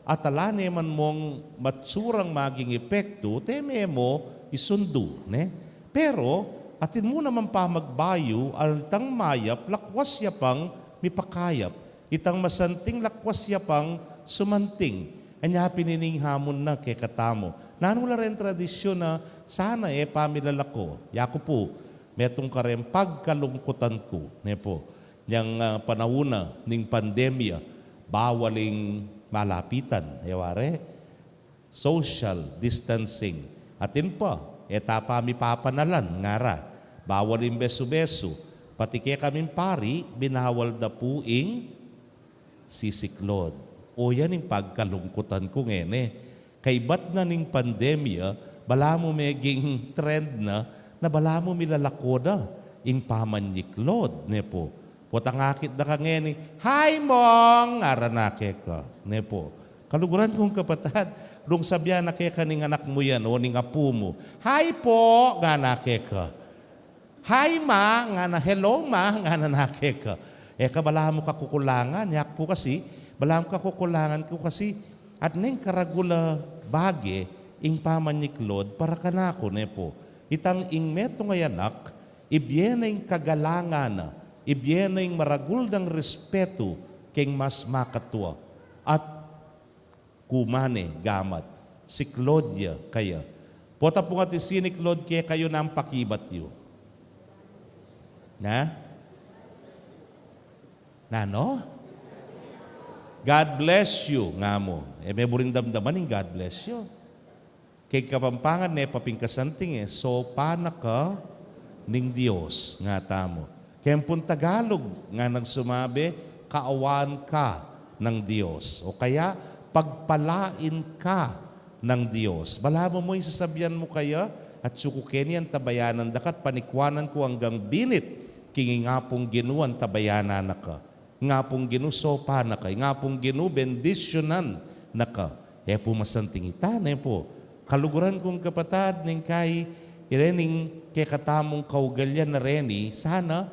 [SPEAKER 6] at alane man mong matsurang maging epekto, teme mo isundu, ne? Pero, atin mo naman pa magbayo, altang mayap, lakwas yapang mipakayap. Itang masanting lakwas yapang sumanting. Anya pinining hamon na kay katamo. Nanula rin tradisyon na sana pamilalako. Yako po, metong karem pagkalungkutan ko. Ne po, niyang panahuna ning pandemya, bawaling malapitan. Yaware, social distancing. Atin pa, etapa mi papanalan, ngara. Bawal yung beso-beso. Pati kaya kaming pari, binawal da po ing sisiklod. O yan yung pagkalungkutan ko ngene. Kay ba't na ning pandemya, bala mo meging trend na bala mo milalako na ing pamanyiklod, ne po. Potangakit na ka ngene, hi mong, aranake ka, ne po. Kaluguran kong kapatad, rung sabya na kaya ka ning anak mo yan o ning apu mo. Hi po, nga nake ka. Hi ma, nga na hello ma, nga na nake ka. Kabala mo kakukulangan, yak po kasi, bala mo kakukulangan ko kasi, at neng karagula bage, ing pamanyiklod, para kanako po. Itang ing meto ngayanak, ibyen ing kagalangan, ibyen ing maraguldang respeto, king mas makatwa. At kumane gamat, si Claudia kaya. Pota po nga ti siniklod kaya kayo ng pakibat yu. Na? No? God bless you, nga mo. May burin damdaman yung God bless you. Kay kapampangan papingkasanting so panaka ning Diyos, nga tamo. Kaya pun Tagalog, nga nagsumabi, kaawan ka ng Diyos. O kaya, pagpalain ka ng Diyos. Balamo mo yung sasabihan mo kaya at sukuken yan tabayanan dakat panikwanan ko hanggang binit kingi nga pong ginuan tabayanan na ka. Nga pong ginusopa na ka. Nga pong ginu bendisyonan na ka. Po masanting ita na po. Kaluguran kong kapatad ning kay irening kay katamong kaugalyan na reni sana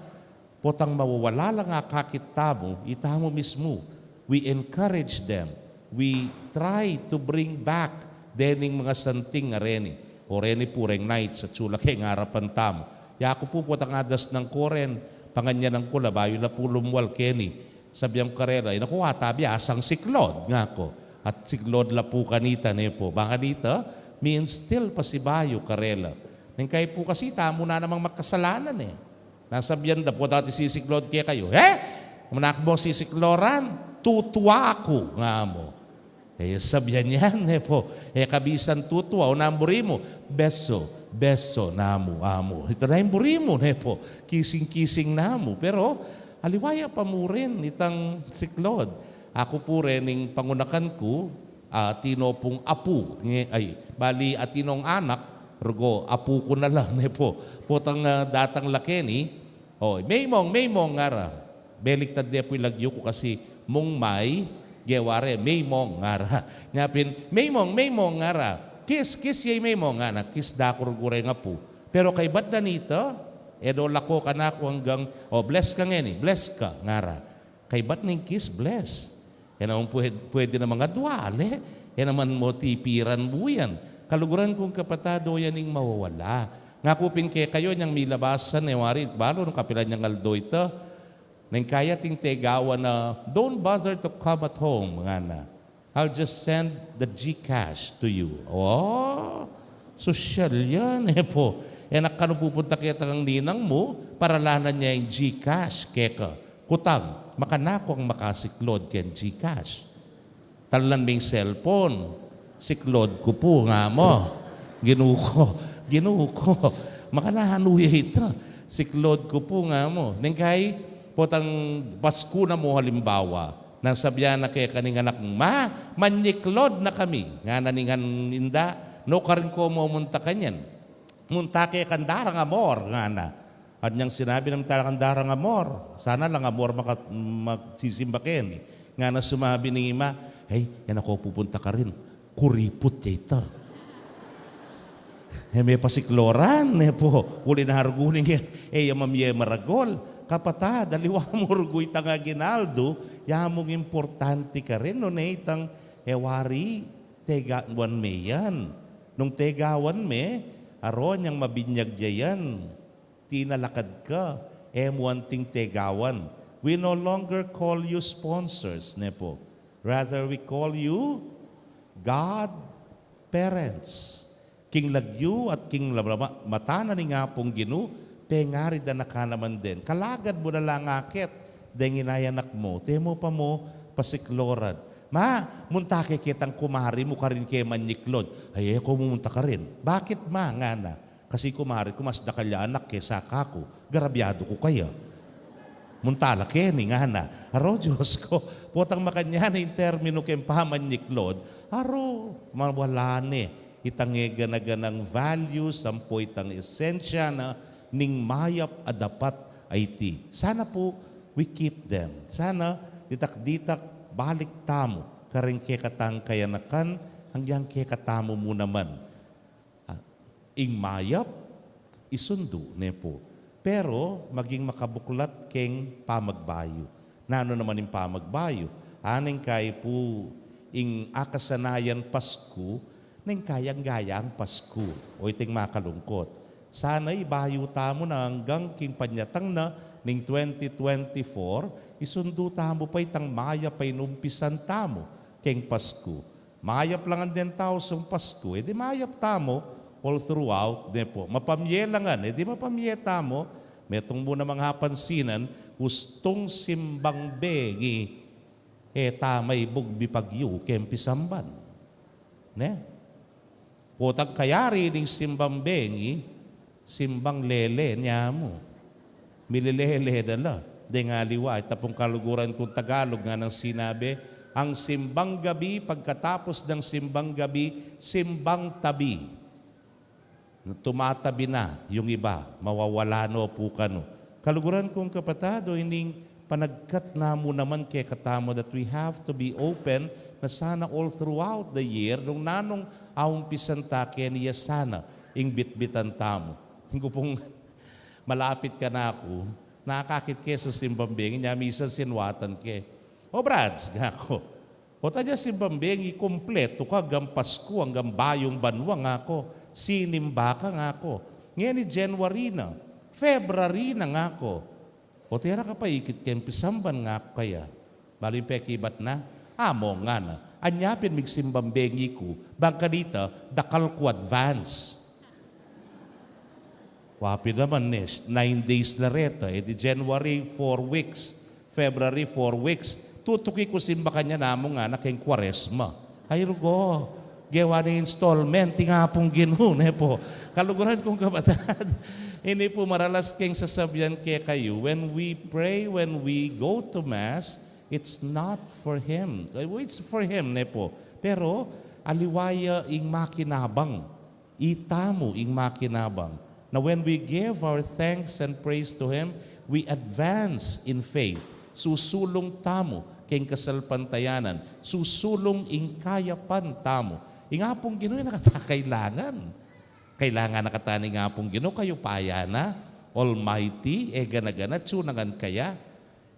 [SPEAKER 6] potang mawawala lang kakita mo ita mo mismo. We encourage them. We try to bring back dening mga santing nga reni. O reni pureng night sa tsula kay ngarapan tam. Yako po ang adas ng koren, panganya ng kula, bayo na pulumwal keni. Sabiang karera, naku atabi, asang siklod nga ko. At siklod la po kanita ne po. Banganita means still pasibayo karela. Nang kayo po kasi, tamo na namang makasalanan eh. Nasabihan da po dati sisiklod kaya kayo. Manak mo sisikloran, tutuwa ako nga mo. Sabihan yan po. Kabisan tutuwa, o namburi mo, beso namu, amo. Ito na yung buri mo po. Kising-kising namu. Pero, aliwaya pa mo rin itang siklod. Ako po rin, yung pangunakan ko, tinopong apu. Bali, atinong anak, rugo, apu ko na lang po. Potang datang lakeni, Maymong ngara. Beliktad de po ilagyo ko kasi mong may, geware, Maymong ngara. Ngapin, Maymong ngara. Kiss yay Maymong nga na, kiss dakur gure nga po. Pero kay ba't na nito, edo lako ka na ako hanggang, bless ka ngeni, bless ka ngara. Kay ba't ning kiss, bless. Yan naman pwede na mga duwale. Yan naman mo tipiran mo yan. Kaluguran kong kapatado yan ing mawawala. Nga kupin kayo niyang milabasan, wari, balo nung kapilan niyang aldo ito, nang kaya ting tegawa na, don't bother to come at home, nga na. I'll just send the GCash to you. Social yan po. Nakano pupunta kaya tangang ninang mo, para lanan niya yung GCash, keka. Kutang, makanako ang makasiklod kaya GCash. Talan may cellphone, siklod ko po nga mo. Ginuko. Makanahanuya ito. Siklod ko po nga mo. Nang kay, potang Pasko na mo halimbawa, nang sabihan na kaya kaning anak manyiklod na kami. Nga naningan inda, no karin ko mo munta kanyan. Munta kaya kandarang amor, nga na. At niyang sinabi ng kandarang amor, sana lang amor magsisimbakin. Nga na sumabi ng ima, yan ako pupunta ka rin. Kuripot ya ito. May pasikloran, po. Uli na hargunin yung mamye maragol. Kapatad, daliwa mo rugoy tanga ginaldo, yamong importante ka rin, no, itang wari, tegawan me yan. Nung tegawan me, aron yang mabinyag yan, tinalakad ka, wanting tegawan. We no longer call you sponsors, po. Rather, we call you God parents. King lagyu at king mata na ni nga pong ginu, pengari da na ka naman din. Kalagad mo na lang akit, dahil inayanak mo, temo pa mo pasikloran. Muntake kitang kumari mo ka rin kay manyiklod. Ako mumunta ka rin. Bakit nga na? Kasi kumari ko mas dakalya anak kesa kako, garabyado ko kaya. Muntala keni nga na. Aro Diyos ko, potang makanya na yung termino kay pamanyiklod, aro, mawala ni. Itang ganaganang values, sampo itang esensya na ning mayap adapat IT. Sana po we keep them. Sana ditak-ditak balik tamo karing kekatang kayanakan hanggang kekatamo mo naman. Ing mayap isundo po. Pero maging makabuklat keng pamagbayo. Nano naman yung pamagbayo. Aning kay po ing akasanayan Pasko, nang kayang gaya ang Pasko. O iting makalungkot. Sana'y bayo tamo na hanggang king panyatang na ning 2024, isundo tamo pa itang maya pa inumpisan tamo king Pasko. Mayap lang ang 10,000 Pasko, edi mayap tamo all throughout, po. Mapamyelangan, edi mapamyeta mo, metong muna mga pansinan, gustong simbang bengi, tamay bugbi pagyu, kempisamban. Ne? Potag kayari ning simbang bengi, simbang lele niya mo. Mililele dala. De nga liwa, itapong kaluguran kong Tagalog nga ng sinabi, ang simbang gabi, pagkatapos ng simbang gabi, simbang tabi. Tumatabi na yung iba, mawawala no po kano. Kaluguran kong kapatado, ining panagkat na mo naman kay katamo that we have to be open na sana all throughout the year, nung nanong aumpisan ta kaya niya sana, ing bitbitan tamo. Tingko pong malapit ka na ako, nakakakit ke sa simbambing, niya misan sinwatan ke. O brads, nga ako. O tadya simbambing, ikumpleto ka hanggang Pasko, hanggang bayong banwa nga ako. Sinimba ka nga ako. Ngayon ni January na, February na nga ako. O tira ka pa ikit kempisamban nga ako kaya. Bali pekibat na, amo nga na. Anyapin migsimbambengi ko, bangka dita, dakal ko advance. Wapi naman 9 days na reta. Di January 4 weeks, February 4 weeks. Tutuki ko simba kanya namo nga na keng Kwaresma. Ay rugo, gawa na installment, tingapong ginun. Po. Kaluguran kong kabatad. Hindi po maralas keng sasabihan kaya kayo, when we pray, when we go to Mass, it's not for Him. It's for Him, po. Pero, aliwaya ing makinabang. Itamo ing makinabang. Now when we give our thanks and praise to Him, we advance in faith. Susulong tamo keng kasalpantayanan. Susulong ing kayapan tamo. Ingapong Ginoo nakatakailangan. Kailangan nakatani nga pong Ginoo kayo paya na, Almighty, gana-gana, tsunangan kaya.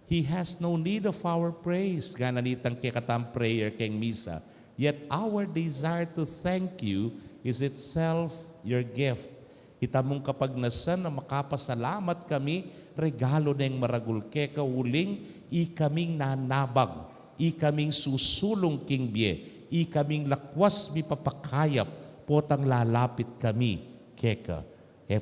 [SPEAKER 6] He has no need of our praise. Gananitang kikatam prayer keng misa. Yet our desire to thank you is itself your gift. Itamong kapag nasan na makapasalamat kami, regalo na yung maragul ke kauling, ikaming nanabag, ikaming susulong king bie, ikaming lakwas mi papakayap, potang lalapit kami, keka.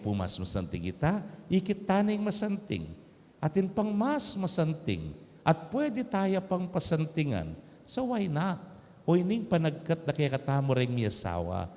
[SPEAKER 6] Pumas masanting kita, ikitaning masanting. Atin pang mas masanting. At pwede tayo pang pasantingan. So why not? O ining panagkat na kaya katamo rin mi asawa.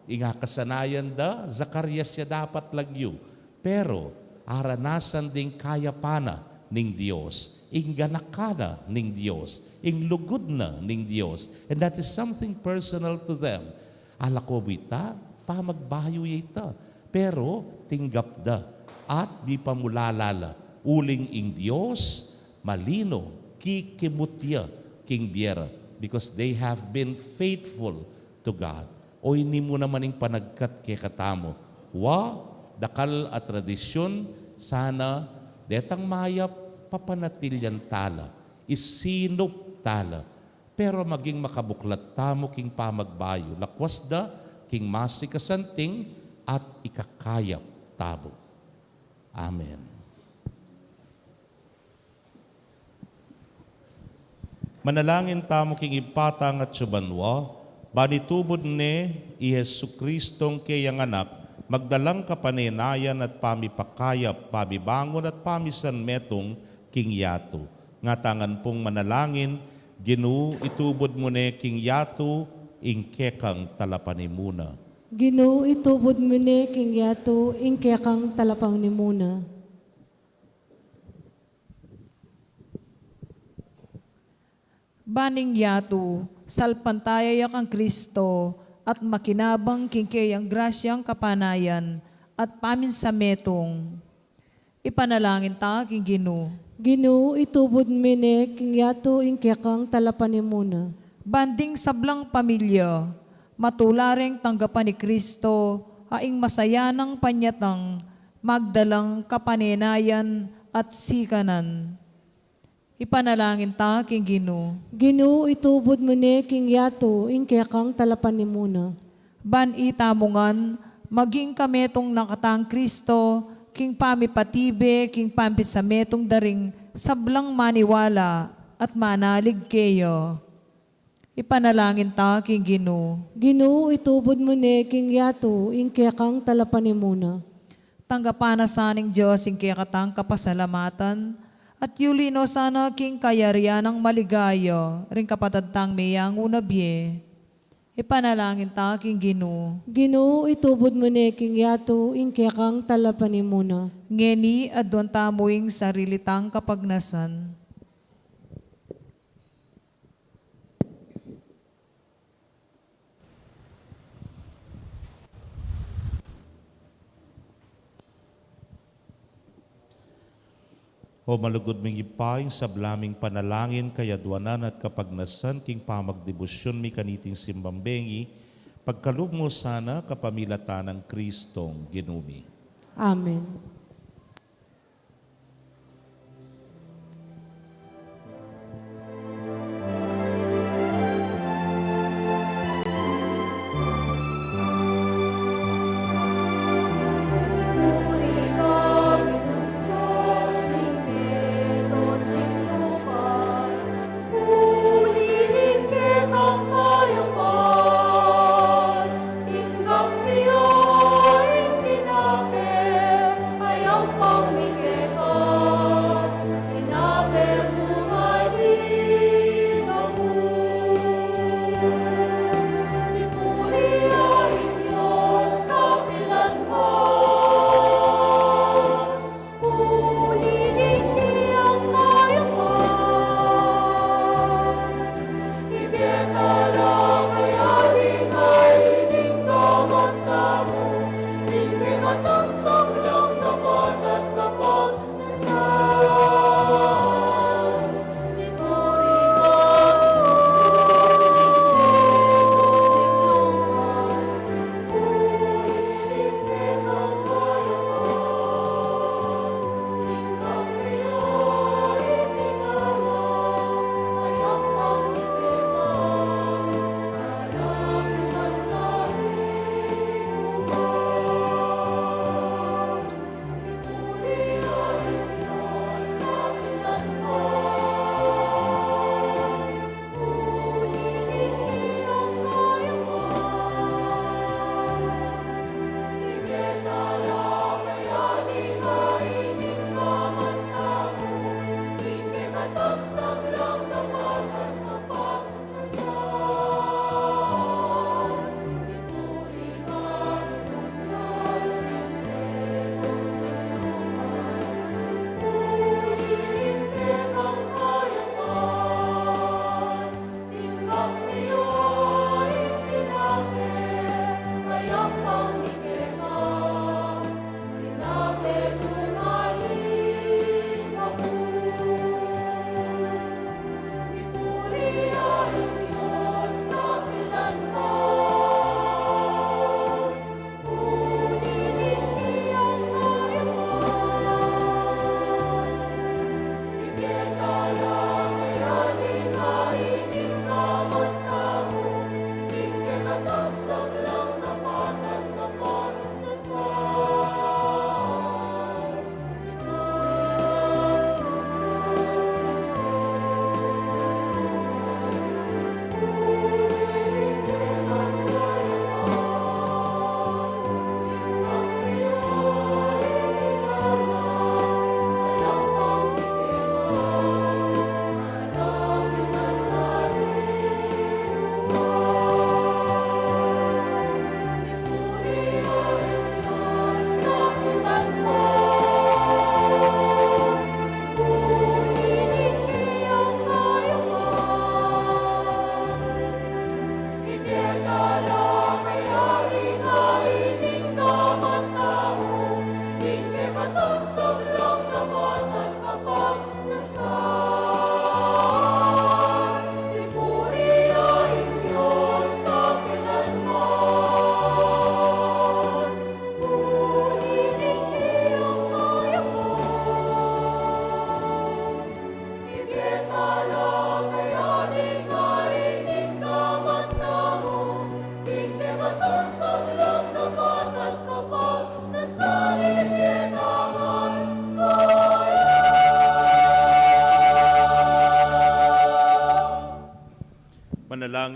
[SPEAKER 6] Inga kasanayan da, Zacarias ya dapat lagyo. Pero, aranasan ding kayapana ning Diyos. Ingganakana ning Diyos. Inglugod na ning Diyos. And that is something personal to them. Alako bita, pamagbayo ita. Pero, tinggap da. At di pamulalala. Uling ing Diyos, malino, kikimutya, king biera. Because they have been faithful to God. O ini mo naman yung panagkat kay katamo. Dakal at tradisyon, sana, detang mayap, papanatilyan tala, isinop tala, pero maging makabuklat tamo king pamagbayo, lakwas da, king masikasanting, at ikakayap tabo. Amen. Manalangin tamo king ipatang at subanwa, banitubod ni Jesu Kristong kayang anak, magdalang kapaninayan at pamipakayap, pabibangon at pamisan metong king yato. Nga tangan pong manalangin, Ginoo itubod mo ni king yato, ing kekang talapanimuna.
[SPEAKER 4] Ginoo itubod mo ni king yato, ing kekang talapang ni muna.
[SPEAKER 8] Baning yato, salpantayayak ang Kristo, at makinabang kingkayang grasyang kapanayan, at paminsametong. Ipanalangin ta king Ginoo.
[SPEAKER 4] Ginoo itubod mo ni king yato, ing kekang talapan ni muna.
[SPEAKER 8] Banding sablang pamilya, matulareng tanggapan ni Kristo, haing masaya ng panyatang, magdalang kapaninayan at sikanan. Ipanalangin ta king Ginoo.
[SPEAKER 4] Ginoo itubod mo ne king yato, ingkaya kang talapan ni muna.
[SPEAKER 8] Ban itamungan, maging kametong nakatang Kristo, king pamipatibe, king pampisametong daring sablang maniwala at manalig kayo. Ipanalangin ta king Ginoo.
[SPEAKER 4] Ginoo itubod mo ne king yato, ingkaya kang talapan ni muna.
[SPEAKER 8] Tanggapan na saning Diyos ing kaya katang kapasalamatan, at yulino sana king kayarian ng maligayo, ring kapatadtang mayang unabye. Ipanalangin ta king Ginoo.
[SPEAKER 4] Ginoo itubod mo ne king yato, ingkaya kang talapan ni muna.
[SPEAKER 8] Ngeni adwan tamuing sarili tang kapagnasan.
[SPEAKER 6] O malugod ming ipaing sa blaming panalangin kayadwanan at kapagnasan king pamagdebosyon mi kaniting simbambengi, pagkalug mo sana kapamilatan ng Kristong Ginumi.
[SPEAKER 4] Amen.
[SPEAKER 5] Pinuri kami ng Diyos, Tigneto sinubay. Ulitin kitang kayapan, tingkang niya, tinapir, ay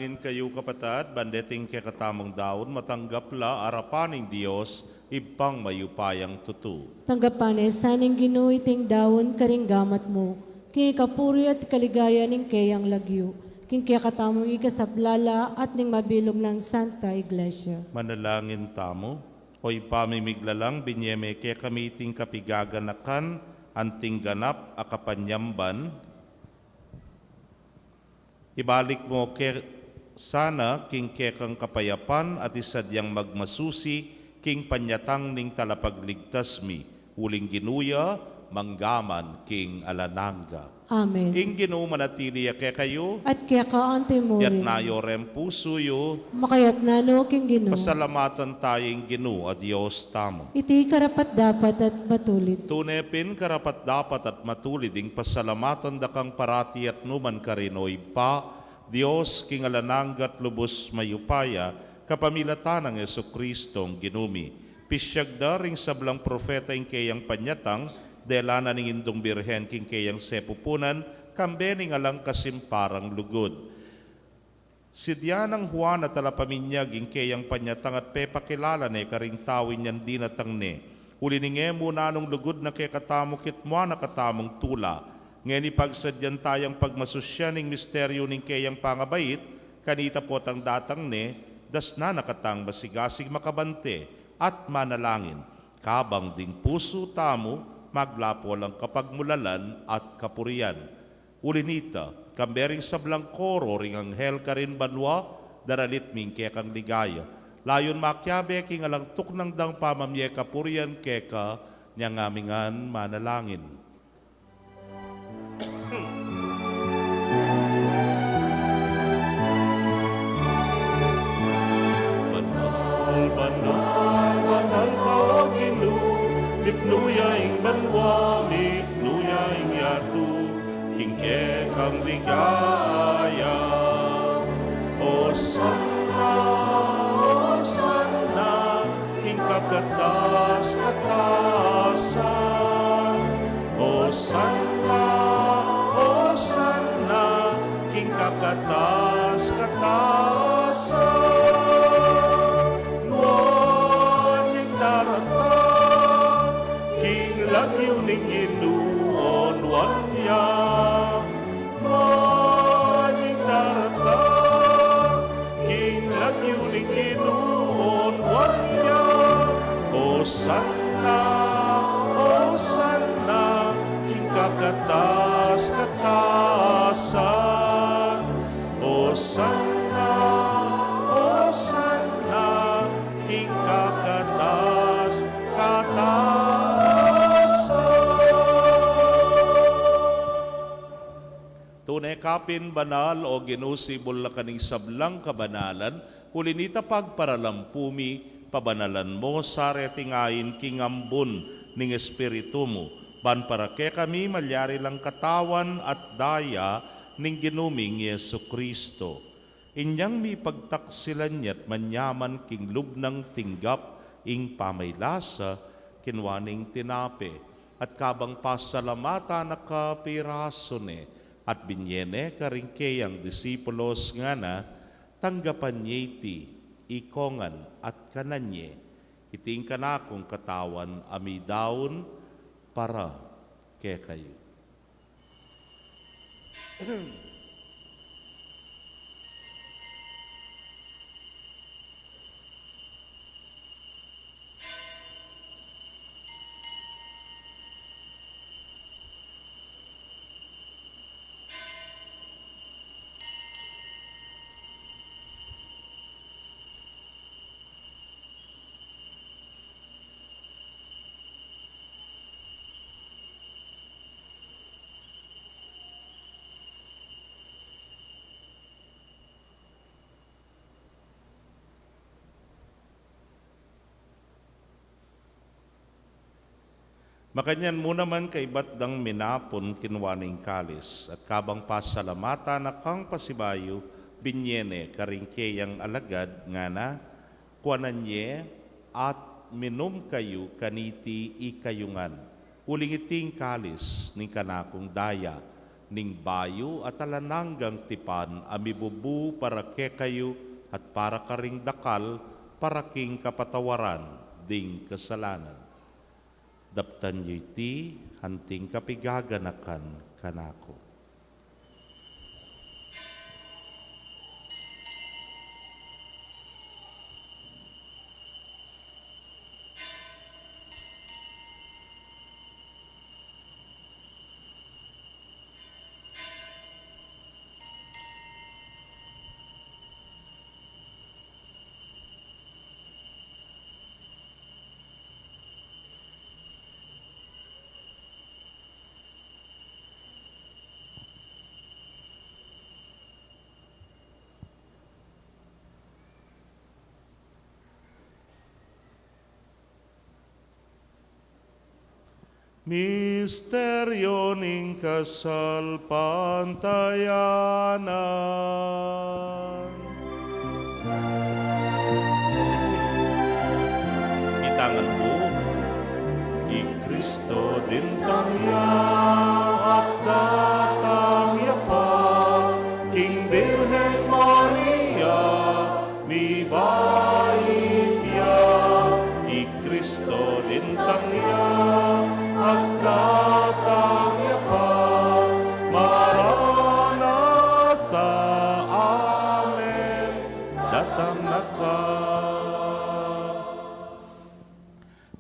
[SPEAKER 6] Manalangin kayo kapatad, bandeting kay katamong daon, matanggapla arapaning Dios, ibang mayupayang tutu.
[SPEAKER 4] Tanggapan saning Ginoo iting dawon karing gamat mo. King kapuri at kaligaya ning kayang lagyo. King kaya katamong ikasaplala at ning mabilog ng Santa Iglesia.
[SPEAKER 6] Manalangin tamo, hoy pamimiglalang binyeme kay kamiting kapigaganakan, anting ganap akapanyamban. Ibalik mo kay sana king kekang kapayapan at isadyang magmasusi king panyatang ning talapagligtas mi. Uling ginuya, manggaman king alananga.
[SPEAKER 4] Amen.
[SPEAKER 6] Ing Ginoo manatili kay kayo,
[SPEAKER 4] At kaya ka ante mo
[SPEAKER 6] yat
[SPEAKER 4] rin.
[SPEAKER 6] nayo rem pusuyo,
[SPEAKER 4] Makayat na no king Ginoo.
[SPEAKER 6] pasalamatan tayong Ginoo a Dios tamo.
[SPEAKER 4] Iti karapat dapat at matulit.
[SPEAKER 6] Tunepin karapat dapat at matulid ing pasalamatan dakang parati at numan karinoy pa, Dios king alananggat lubos mayupaya, kapamilatan ng Jesucristong ginumi. Pisyag daring sablang profeta ing kayang panyatang, delana ning indong birhen king kayang sepupunan, kambening alang kasimparang lugod. Si Dianang Juan at talapaminyag ing kayang panyatang at pepakilala ne karing tawin yan dinatang ne. Ulininge mo na nung lugod na kay katamukit mo na katamong tula. Ngeni pagsadyan tayang pagmasusya ning misteryo ning kayang pangabait, kanita po tang datang ne, das na nakatang masigasig makabante at manalangin. Kabang ding puso tamo, maglapo lang kapagmulalan at kapurian. Ulinita, kambering sablang koro ring anghel karin banwa, daralit ming kekang ligaya. Layon makyabe king alang tuknang dang pamamye kapurian keka, nyangamingan manalangin. Banal, banal, banal ka o Ginoo, mipnuya ing banwa, mipnuya ing yatu, king kekang ligaya. O sana, king kakatas-katasan. O sana, king kakatas-katasan. Nuan ing daratang, king lagyo ning Ginoo wanya. Nuan ing daratang, king lagyo ning Ginoo wanya. O sana, king kakatas-katasan. O sana, king kakatas-katasan. Tunay kapin banal o ginusibol na kaning sablang kabanalan, hulinita pagparalampumi, pabanalan mo sa retingayin kingambun ning espiritu mo. Ban para ke kami malyari lang katawan at daya ning ginuming Yesu Kristo. Inyang mi pagtaksilan niya't manyaman king lubnang tinggap ing pamaylasa kinwaning tinape. At kabang pasalamata nakapirasone at binyene karingkeyang disipulos nga na tanggapan niya iti ikongan at kananye. Iting kanakong katawan amidaon para kay kayo. Makanyan mo naman kay batdang minapon kinwaning kalis at kabang pasalamata na kang pasibayo binyene karingkeyang alagad nga na kuananye at minom kayo kaniti ikayungan. Uling iting kalis ni kanakong daya ning bayo at alananggang tipan, amibubu para ke kayo at para karing dakal, para king kapatawaran, ding kasalanan. Daptan niyo iti, hanting kapigaganakan kanako. Misteryo ning kasal pantayanan. Itangan po, i Kristo din tangya at datang yapa, King Birhen Maria, mi baitya, i Kristo din tangya at datang yapa, Maranatha, Amen, datang naka.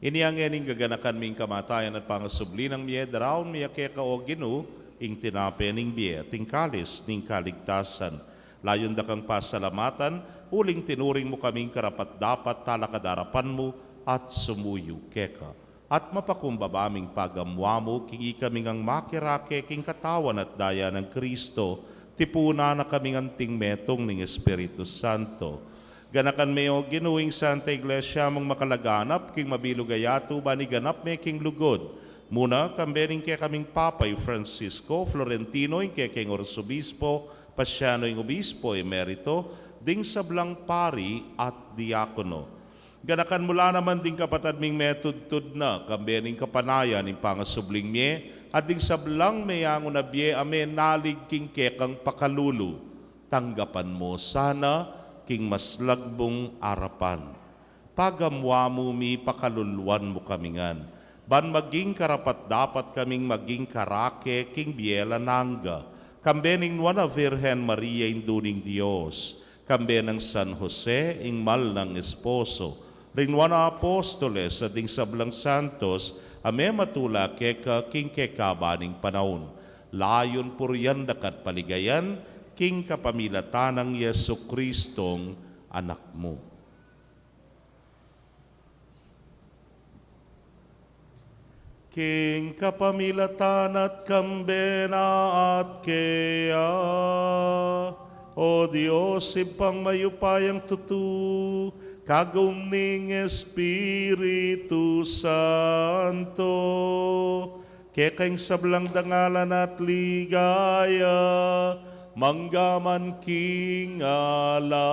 [SPEAKER 6] Iniyang ening gaganakan ming kamatayan at pangasubli ng miye, daraon miya keka o ginu, ing tinape ning biye, tingkalis ning kaligtasan. Layon da kang pasalamatan, uling tinuring mo kaming karapat dapat talakadarapan mo at sumuyo keka. At mapakumbabaming pagamwa mo, king ikaming ang makirake, king katawan at daya ng Kristo, tipuna na kaming anting metong ning Espiritu Santo. Ganakan mayo ginuing Santa Iglesia mong makalaganap, king mabilugayato bani ganap may king lugod. Muna, kambening kay kaming Papay Francisco Florentino, ing kay king Orsobispo, Pasyano ing Obispo Emerito, ding sablang pari at diakono. Ganakan mula naman ding kapatad ming metudtud na, kambening kapanayan ing pangasubling mye, at ding sablang mayang unabye ame nalig king kekang pakalulu. Tanggapan mo sana, king maslagbong arapan. Pagamwa mo mi pakaluluan mo kamingan. Ban maging karapat dapat kaming maging karake, king biela nangga. Kambening nuana Virhen Maria induning Diyos. Kambenang San Jose ing mal ng esposo. Rinwana apostoles at ding sablang santos, ame matula keka king kekabaning panahon. Layon puryan dakat paligayan, king kapamilatan ng Yesu Kristong anak mo. King kapamilatan at kambena at kaya, o Diyos, ipang mayupayang tutu, kagumning Espiritu Santo, kekaing sablang dangalan at ligaya, manggaman king alanangga.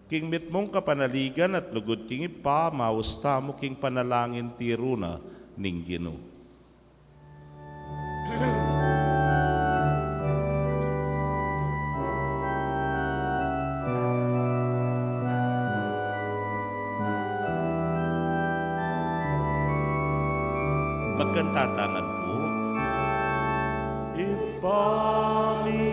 [SPEAKER 6] King mit mong kapanaligan at lugod king ipa, mausta mo king panalangin tiruna ning Ginoo. Magkantatangan po. Ipami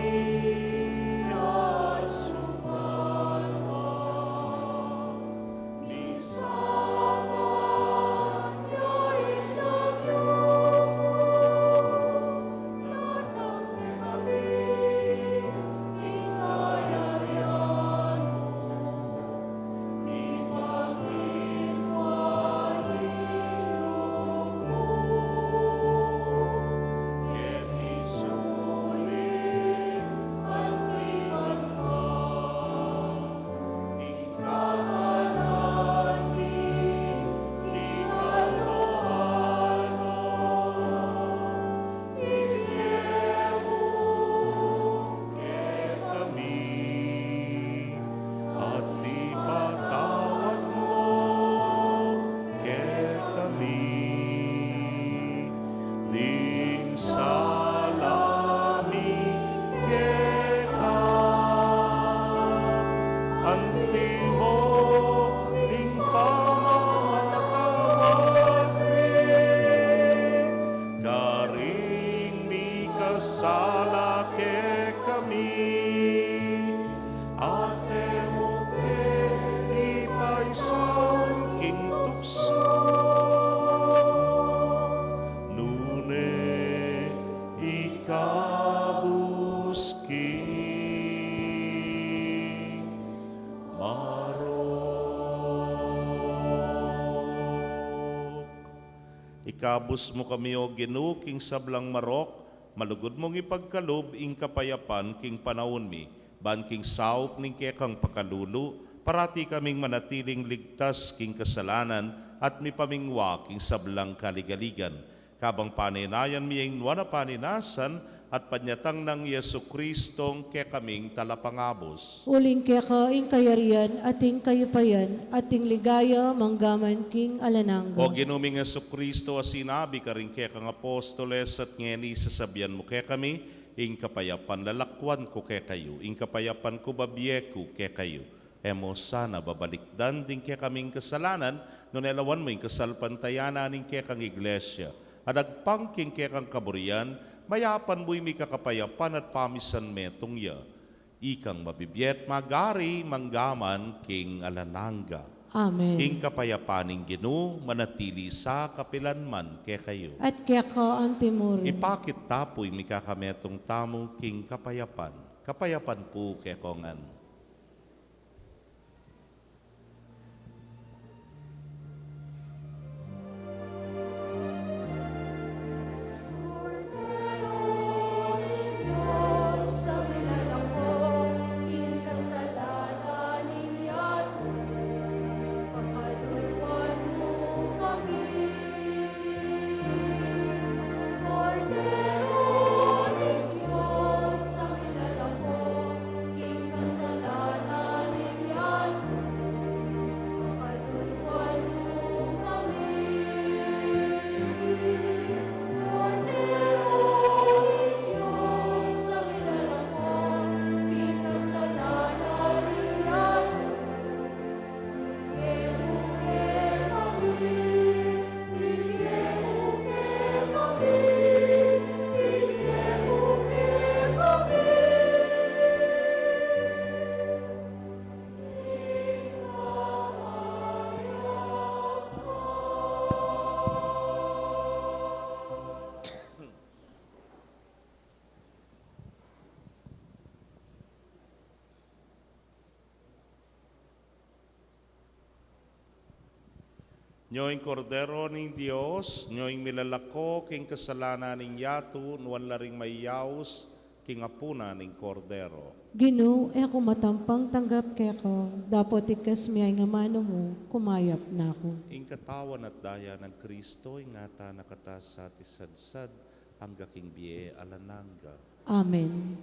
[SPEAKER 6] Ikabus mo kami o Ginoo king sablang marok, malugod mong ipagkalob ing kapayapan king panahon mi, ban king saup ning kekang pakalulu, parati kaming manatiling ligtas king kasalanan at mi pamingwa king sablang kaligaligan. Kabang paninayan mi ing nuwana paninasan at panyatang ng Yesu Kristong ke kaming talapangabos.
[SPEAKER 4] Uling kaya ka ing kayarian, ating kayupayan, ating ligaya, manggaman king alanangga.
[SPEAKER 6] O ginuming Yesu Kristo, sinabi ka rin kaya kang apostoles at ngeni sasabihan mo kaya kami, ing kapayapan lalakwan ko kaya kayo, ing kapayapan ko babye ko kaya kayo. Emo sana babalikdan din kaya kaming kasalanan, no nelawan mo ing kasalpantayanan ing kaya kang iglesia. Adagpangking kaya kang kaburian, mayapan mo'y may kakapayapan at pamisan metong ya. Ikang mabibiyet magari manggaman king alanangga.
[SPEAKER 4] Amen.
[SPEAKER 6] Ing kapayapaning Ginoo manatili sa kapilanman kaya kayo.
[SPEAKER 4] At kaya ka ang timurin.
[SPEAKER 6] Ipakit tapoy may kakametong tamo king kapayapan. Kapayapan po kaya kongan. Nyoing kordero ning Dios, nyoing milalako king kasalanan ning yatu, nuwan laring mayaus king apuna ning kordero.
[SPEAKER 4] Ginoo, ako matampang tanggap kaya ko. Dapat ikas miyay nga mano mo, kumayap na ako.
[SPEAKER 6] Ing katawan at daya ng Kristo, ingata nakatas sa tisadsad, ang gaking biye alanangga.
[SPEAKER 4] Amen.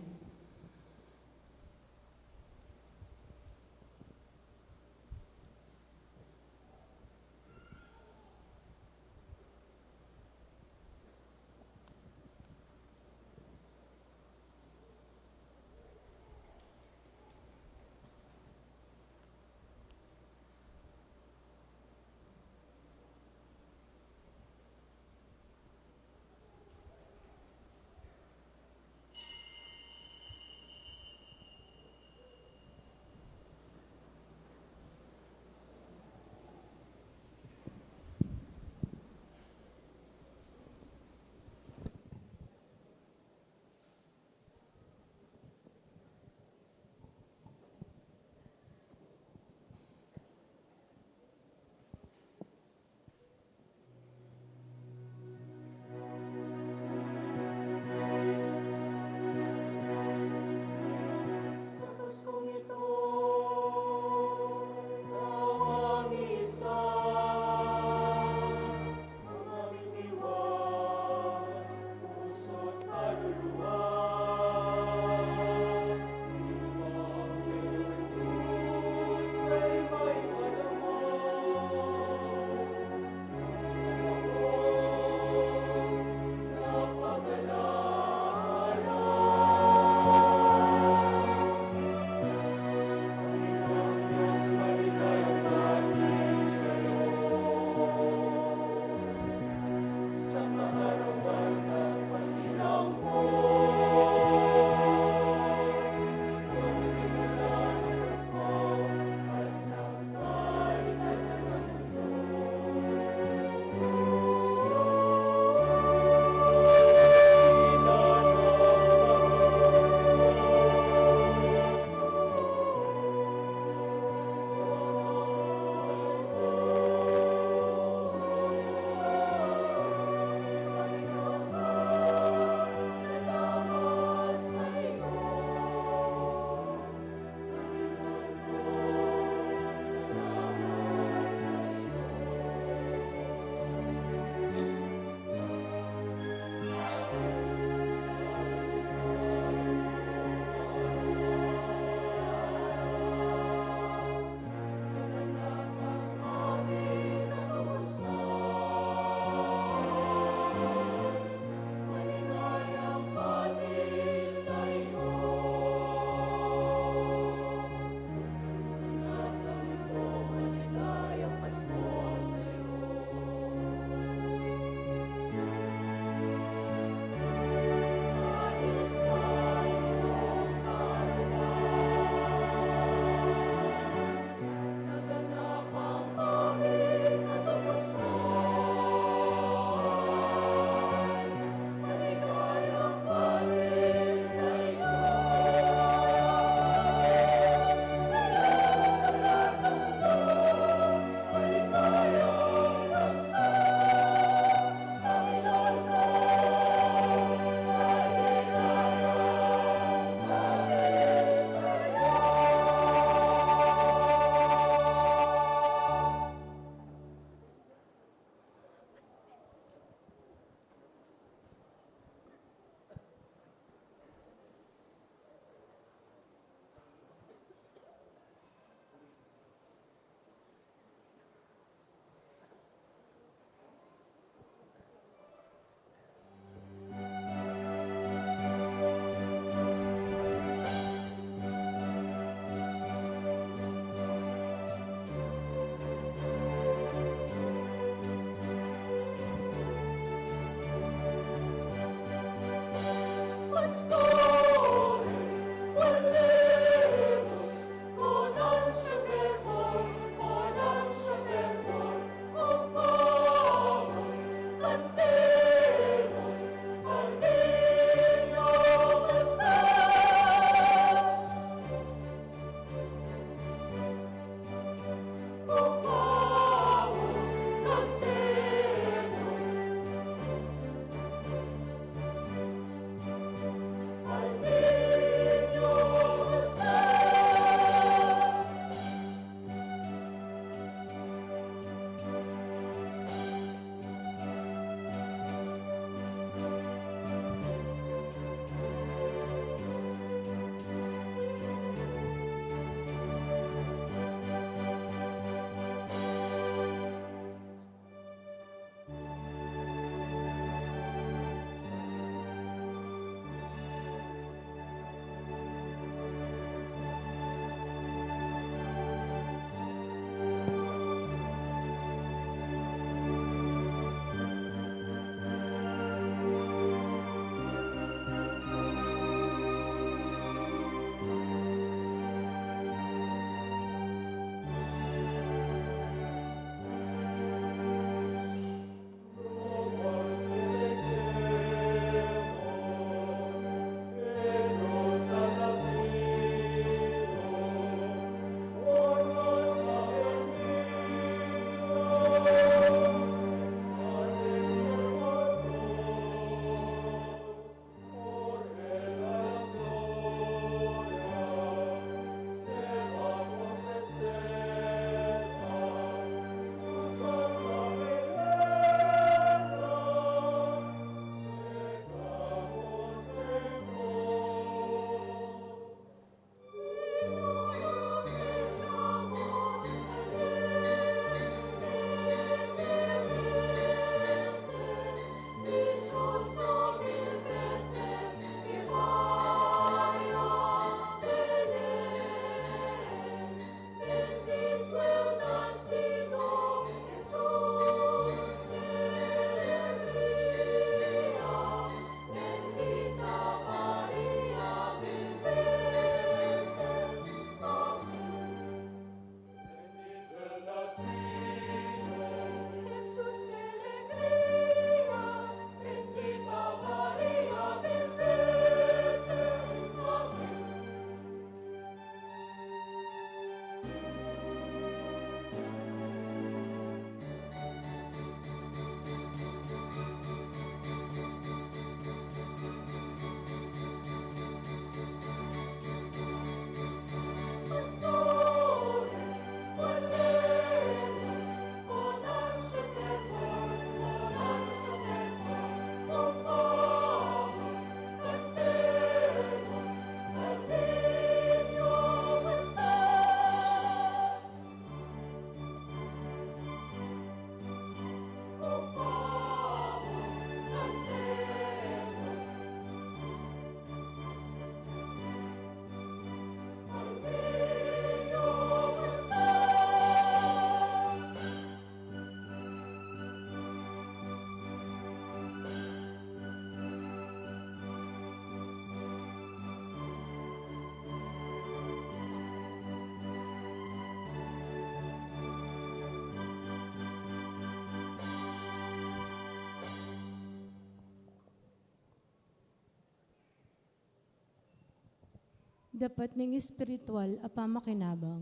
[SPEAKER 4] dapat ning espiritual a pamakinabang.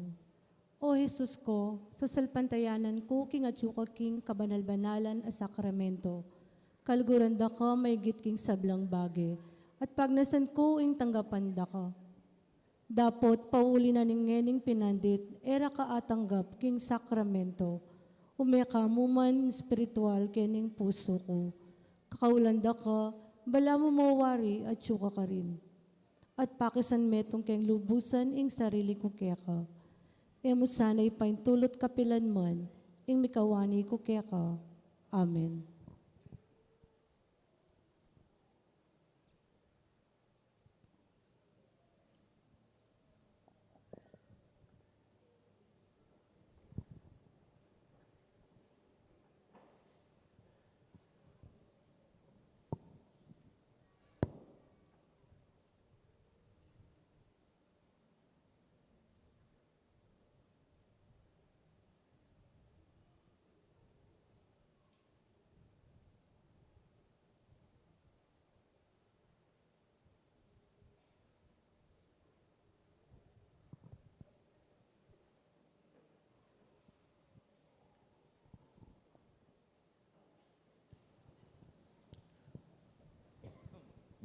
[SPEAKER 4] O Jesus ko, sa salpantayanan ko king atsuka king kabanal-banalan a sakramento, kalguran da ka may king sablang bagi, at pagnasan ko ing tanggapan da ka. Dapot pauli na ning pinandit, era ka atanggap king sakramento, umeka mo man espiritual kening puso ko. Kakaulanda ka, bala mo mawari at syuka ka rin. At pakisan metong keng lubusan ing sarili ko kaya ka. Emo sana'y paintulot kapilan man, ing mikawani ko kaya ka. Amen.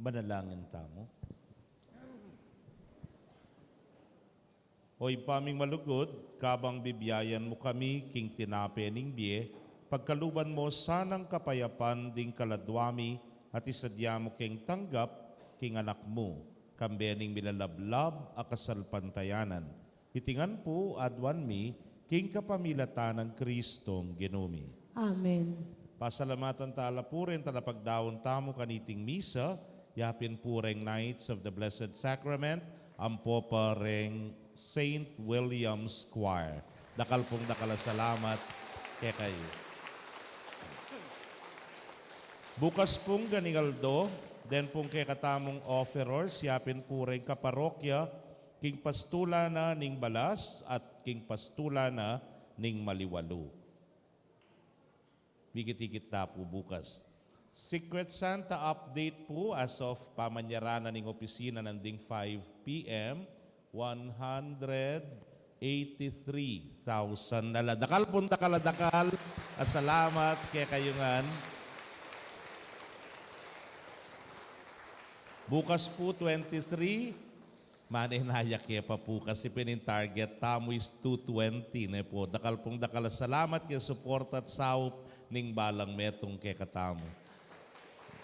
[SPEAKER 6] Manalangin tamo. Oy paming malugod, kabang bibiyayan mo kami, king tinape ning biye, pagkaluban mo sanang kapayapan ding kaladwami, at isadya mo king tanggap, king anak mo, kambening milalablab a kasalpantayanan. Itingan po adwan mi, king kapamilatan ng Kristong Ginumi.
[SPEAKER 4] Amen.
[SPEAKER 6] Pasalamatan tala po rin talapagdawon tamo kaniting misa, yapin po ring Knights of the Blessed Sacrament, ampo pa ring St. William's Choir. Dakal pong salamat kay kayo. Bukas pong ganigaldo, den pong kay katamong offerors, yapin po ring kaparokya, king pastula na ning Balas at king pastula na ning Maliwalo. Bigit-ikit ta po bukas. Secret Santa update po as of pamanyaranan ng opisina ng ding 5 p.m. 183,000 naladakal punta kaladakal. Salamat kay kayungan. Bukas po 23, maninaya kaya pa po kasi target tamo is 220 na po. Dakal pong dakal. Salamat kay support at saup ning balang metong kay katamo.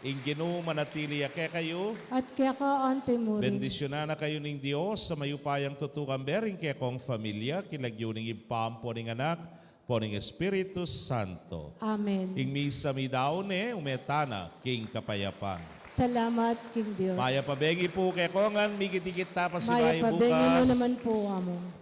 [SPEAKER 6] Inginu manatili kay kayo.
[SPEAKER 4] At kaya ka ante mo rin.
[SPEAKER 6] Bendisyonan na kayo ning Dios sa mayupayang tutukan bering kay kong familia, kilagyo ning ipampo ning anak, po ning Espiritu Santo.
[SPEAKER 4] Amen.
[SPEAKER 6] Ing misa mi daone, umetana, king kapayapan.
[SPEAKER 4] Salamat, King Dios.
[SPEAKER 6] Maya pabengi po kay kongan, migitikit tapas si
[SPEAKER 4] Maya
[SPEAKER 6] bahay
[SPEAKER 4] pabengi mo
[SPEAKER 6] bukas.
[SPEAKER 4] naman po, amo.